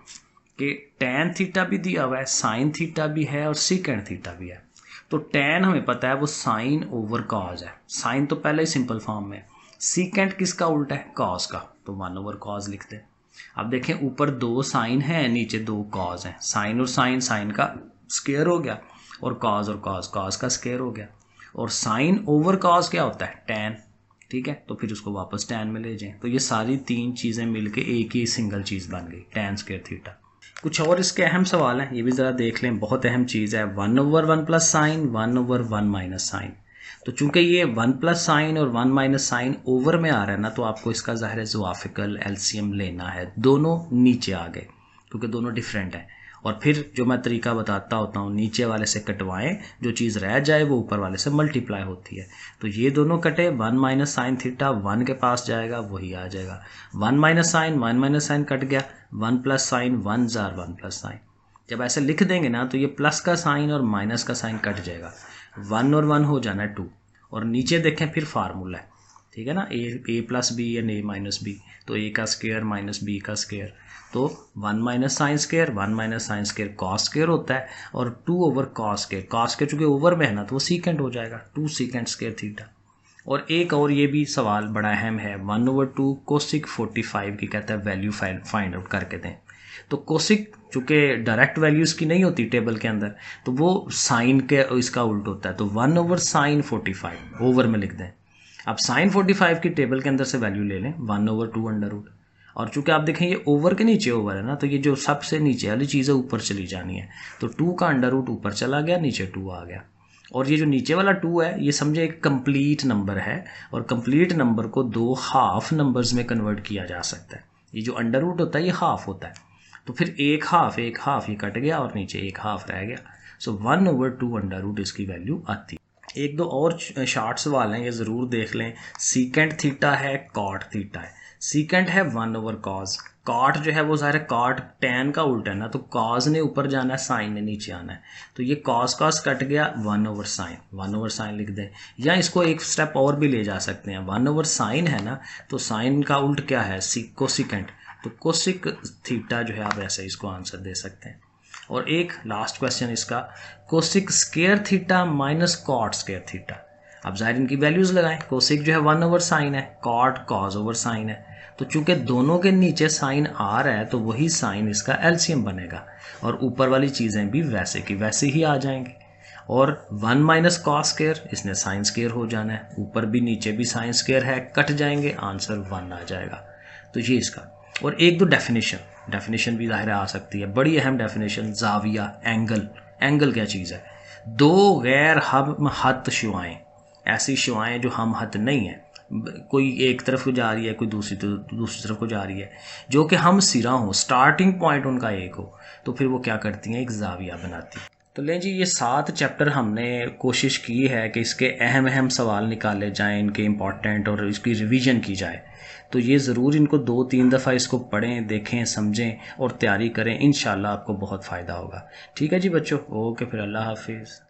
Speaker 2: कि tan थीटा भी दिया हुआ है, sin थीटा भी है और secant थीटा भी है। तो tan हमें पता है वो sin/cos है, sin तो पहले ही सिंपल फॉर्म में, secant किसका उल्टा है cos का, तो 1/cos लिखते हैं। अब देखें ऊपर 2 sin है, नीचे 2 cos हैं, sin और sin का स्क्वायर हो गया, और cos और cos का स्क्वायर हो गया, और sin/cos क्या होता है tan, ठीक है, तो फिर उसको वापस tan में ले जाएं, तो ये सारी तीन चीज़ें मिलके एक ही सिंगल चीज़ बन गई tan स्क्वायर थीटा। कुछ और इसके अहम सवाल हैं, ये भी ज़रा देख लें, बहुत अहम चीज़ है। 1/1 प्लस साइन, 1/1 माइनस साइन। तो चूंकि ये 1 प्लस साइन और 1 माइनस साइन ओवर में आ रहा है ना, तो आपको इसका ज़ाहिर है ज़ुआफिकल एलसीएम लेना है, दोनों नीचे आ गए क्योंकि दोनों डिफरेंट हैं। और फिर जो मैं तरीका बताता होता हूँ, नीचे वाले से कटवाएं, जो चीज़ रह जाए वो ऊपर वाले से मल्टीप्लाई होती है। तो ये दोनों कटे, 1 माइनस साइन थीटा 1 के पास जाएगा, वही आ जाएगा। 1 माइनस साइन कट गया, 1 plus sign 1 jar 1 plus sign. जब ऐसे लिख देंगे ना तो ये प्लस का साइन और माइनस का साइन कट जाएगा, 1 और 1 हो जाना है 2। और नीचे देखें फिर फार्मूला है, ठीक है ना, A plus B and A minus B, तो ए का स्क्वायर माइनस बी का स्क्वायर, तो 1 minus sine square cos square होता है, और 2 ओवर कॉस स्क्वायर चूंकि ओवर में है ना तो वो सीकेंट हो जाएगा, 2 सीकेंट स्क्वायर थीटा। और एक और ये भी सवाल बड़ा अहम है, 1/2 कोसिक 45 की कहता है वैल्यू फाइंड आउट करके दें। तो कोसिक चूंकि डायरेक्ट वैल्यूज़ की नहीं होती टेबल के अंदर, तो वो साइन के इसका उल्ट होता है, तो 1/sin 45 ओवर में लिख दें। अब sin 45 की टेबल के अंदर से वैल्यू ले लें 1/2 अंडर रूट, और चूंकि आप देखें ये ओवर के नीचे ओवर है ना, तो ये जो सबसे नीचे वाली चीज़ है ऊपर चली जानी है, तो 2 का अंडर रूट ऊपर चला गया, नीचे 2 आ गया। और ये जो नीचे वाला 2 है ये समझे एक कंप्लीट नंबर है, और कंप्लीट नंबर को 2 हाफ नंबर्स में कन्वर्ट किया जा सकता है। ये जो अंडर रूट होता है ये हाफ होता है, तो फिर एक हाफ ये कट गया और नीचे एक हाफ रह गया। सो 1/2 अंडर रूट इसकी वैल्यू आती है। एक दो और शार्ट सवाल हैं, ये ज़रूर देख लें। सीकेंट थीटा है, कॉट थीटा है। सीकेंट है 1/cos, कॉट जो है वो ज़ाहिर है कॉट tan का उल्टा है ना, तो cos ने ऊपर जाना है, साइन ने नीचे आना है, तो ये cos कट गया, 1/sin लिख दें। या इसको एक स्टेप और भी ले जा सकते हैं, 1/sin है ना, तो साइन का उल्ट क्या है, कोसिकेंट, तो कोसिक थीटा जो है आप ऐसे इसको आंसर दे सकते हैं। और एक लास्ट क्वेश्चन इसका, cosec square theta minus cot square theta. अब जाहिर इनकी वैल्यूज लगाएं, कोसिक जो है 1/sin है, कॉट cos/sin है, तो चूंकि दोनों के नीचे साइन आ रहा है तो वही साइन इसका एलसीएम बनेगा, और ऊपर वाली चीज़ें भी वैसे की वैसे ही आ जाएंगी। और 1 माइनस कॉस स्क्वायर, इसने साइन स्क्वायर हो जाना है, ऊपर भी नीचे भी साइन स्क्वायर है, कट जाएंगे, आंसर 1 आ जाएगा। तो ये इसका। और एक दो डेफिनेशन भी ज़ाहिर आ सकती है, बड़ी अहम डेफिनेशन, जाविया, एंगल क्या चीज़ है, दो गैर हम हत शुआएं, ऐसी शुआएं जो हम हत नहीं है, कोई एक तरफ को जा रही है, कोई दूसरी तरफ को जा रही है, जो कि हम सिरा हो, स्टार्टिंग पॉइंट उनका एक हो, तो फिर वो क्या करती हैं, एक जाविया बनाती है। तो लें जी, ये 7 चैप्टर हमने कोशिश की है कि इसके अहम सवाल निकाले जाएं, इनके इम्पॉर्टेंट, और इसकी रिवीजन की जाए। तो ये ज़रूर इनको 2-3 दफ़ा इसको पढ़ें, देखें, समझें और तैयारी करें, इंशाल्लाह आपको बहुत फ़ायदा होगा। ठीक है जी बच्चों, ओके, फिर अल्लाह हाफिज़।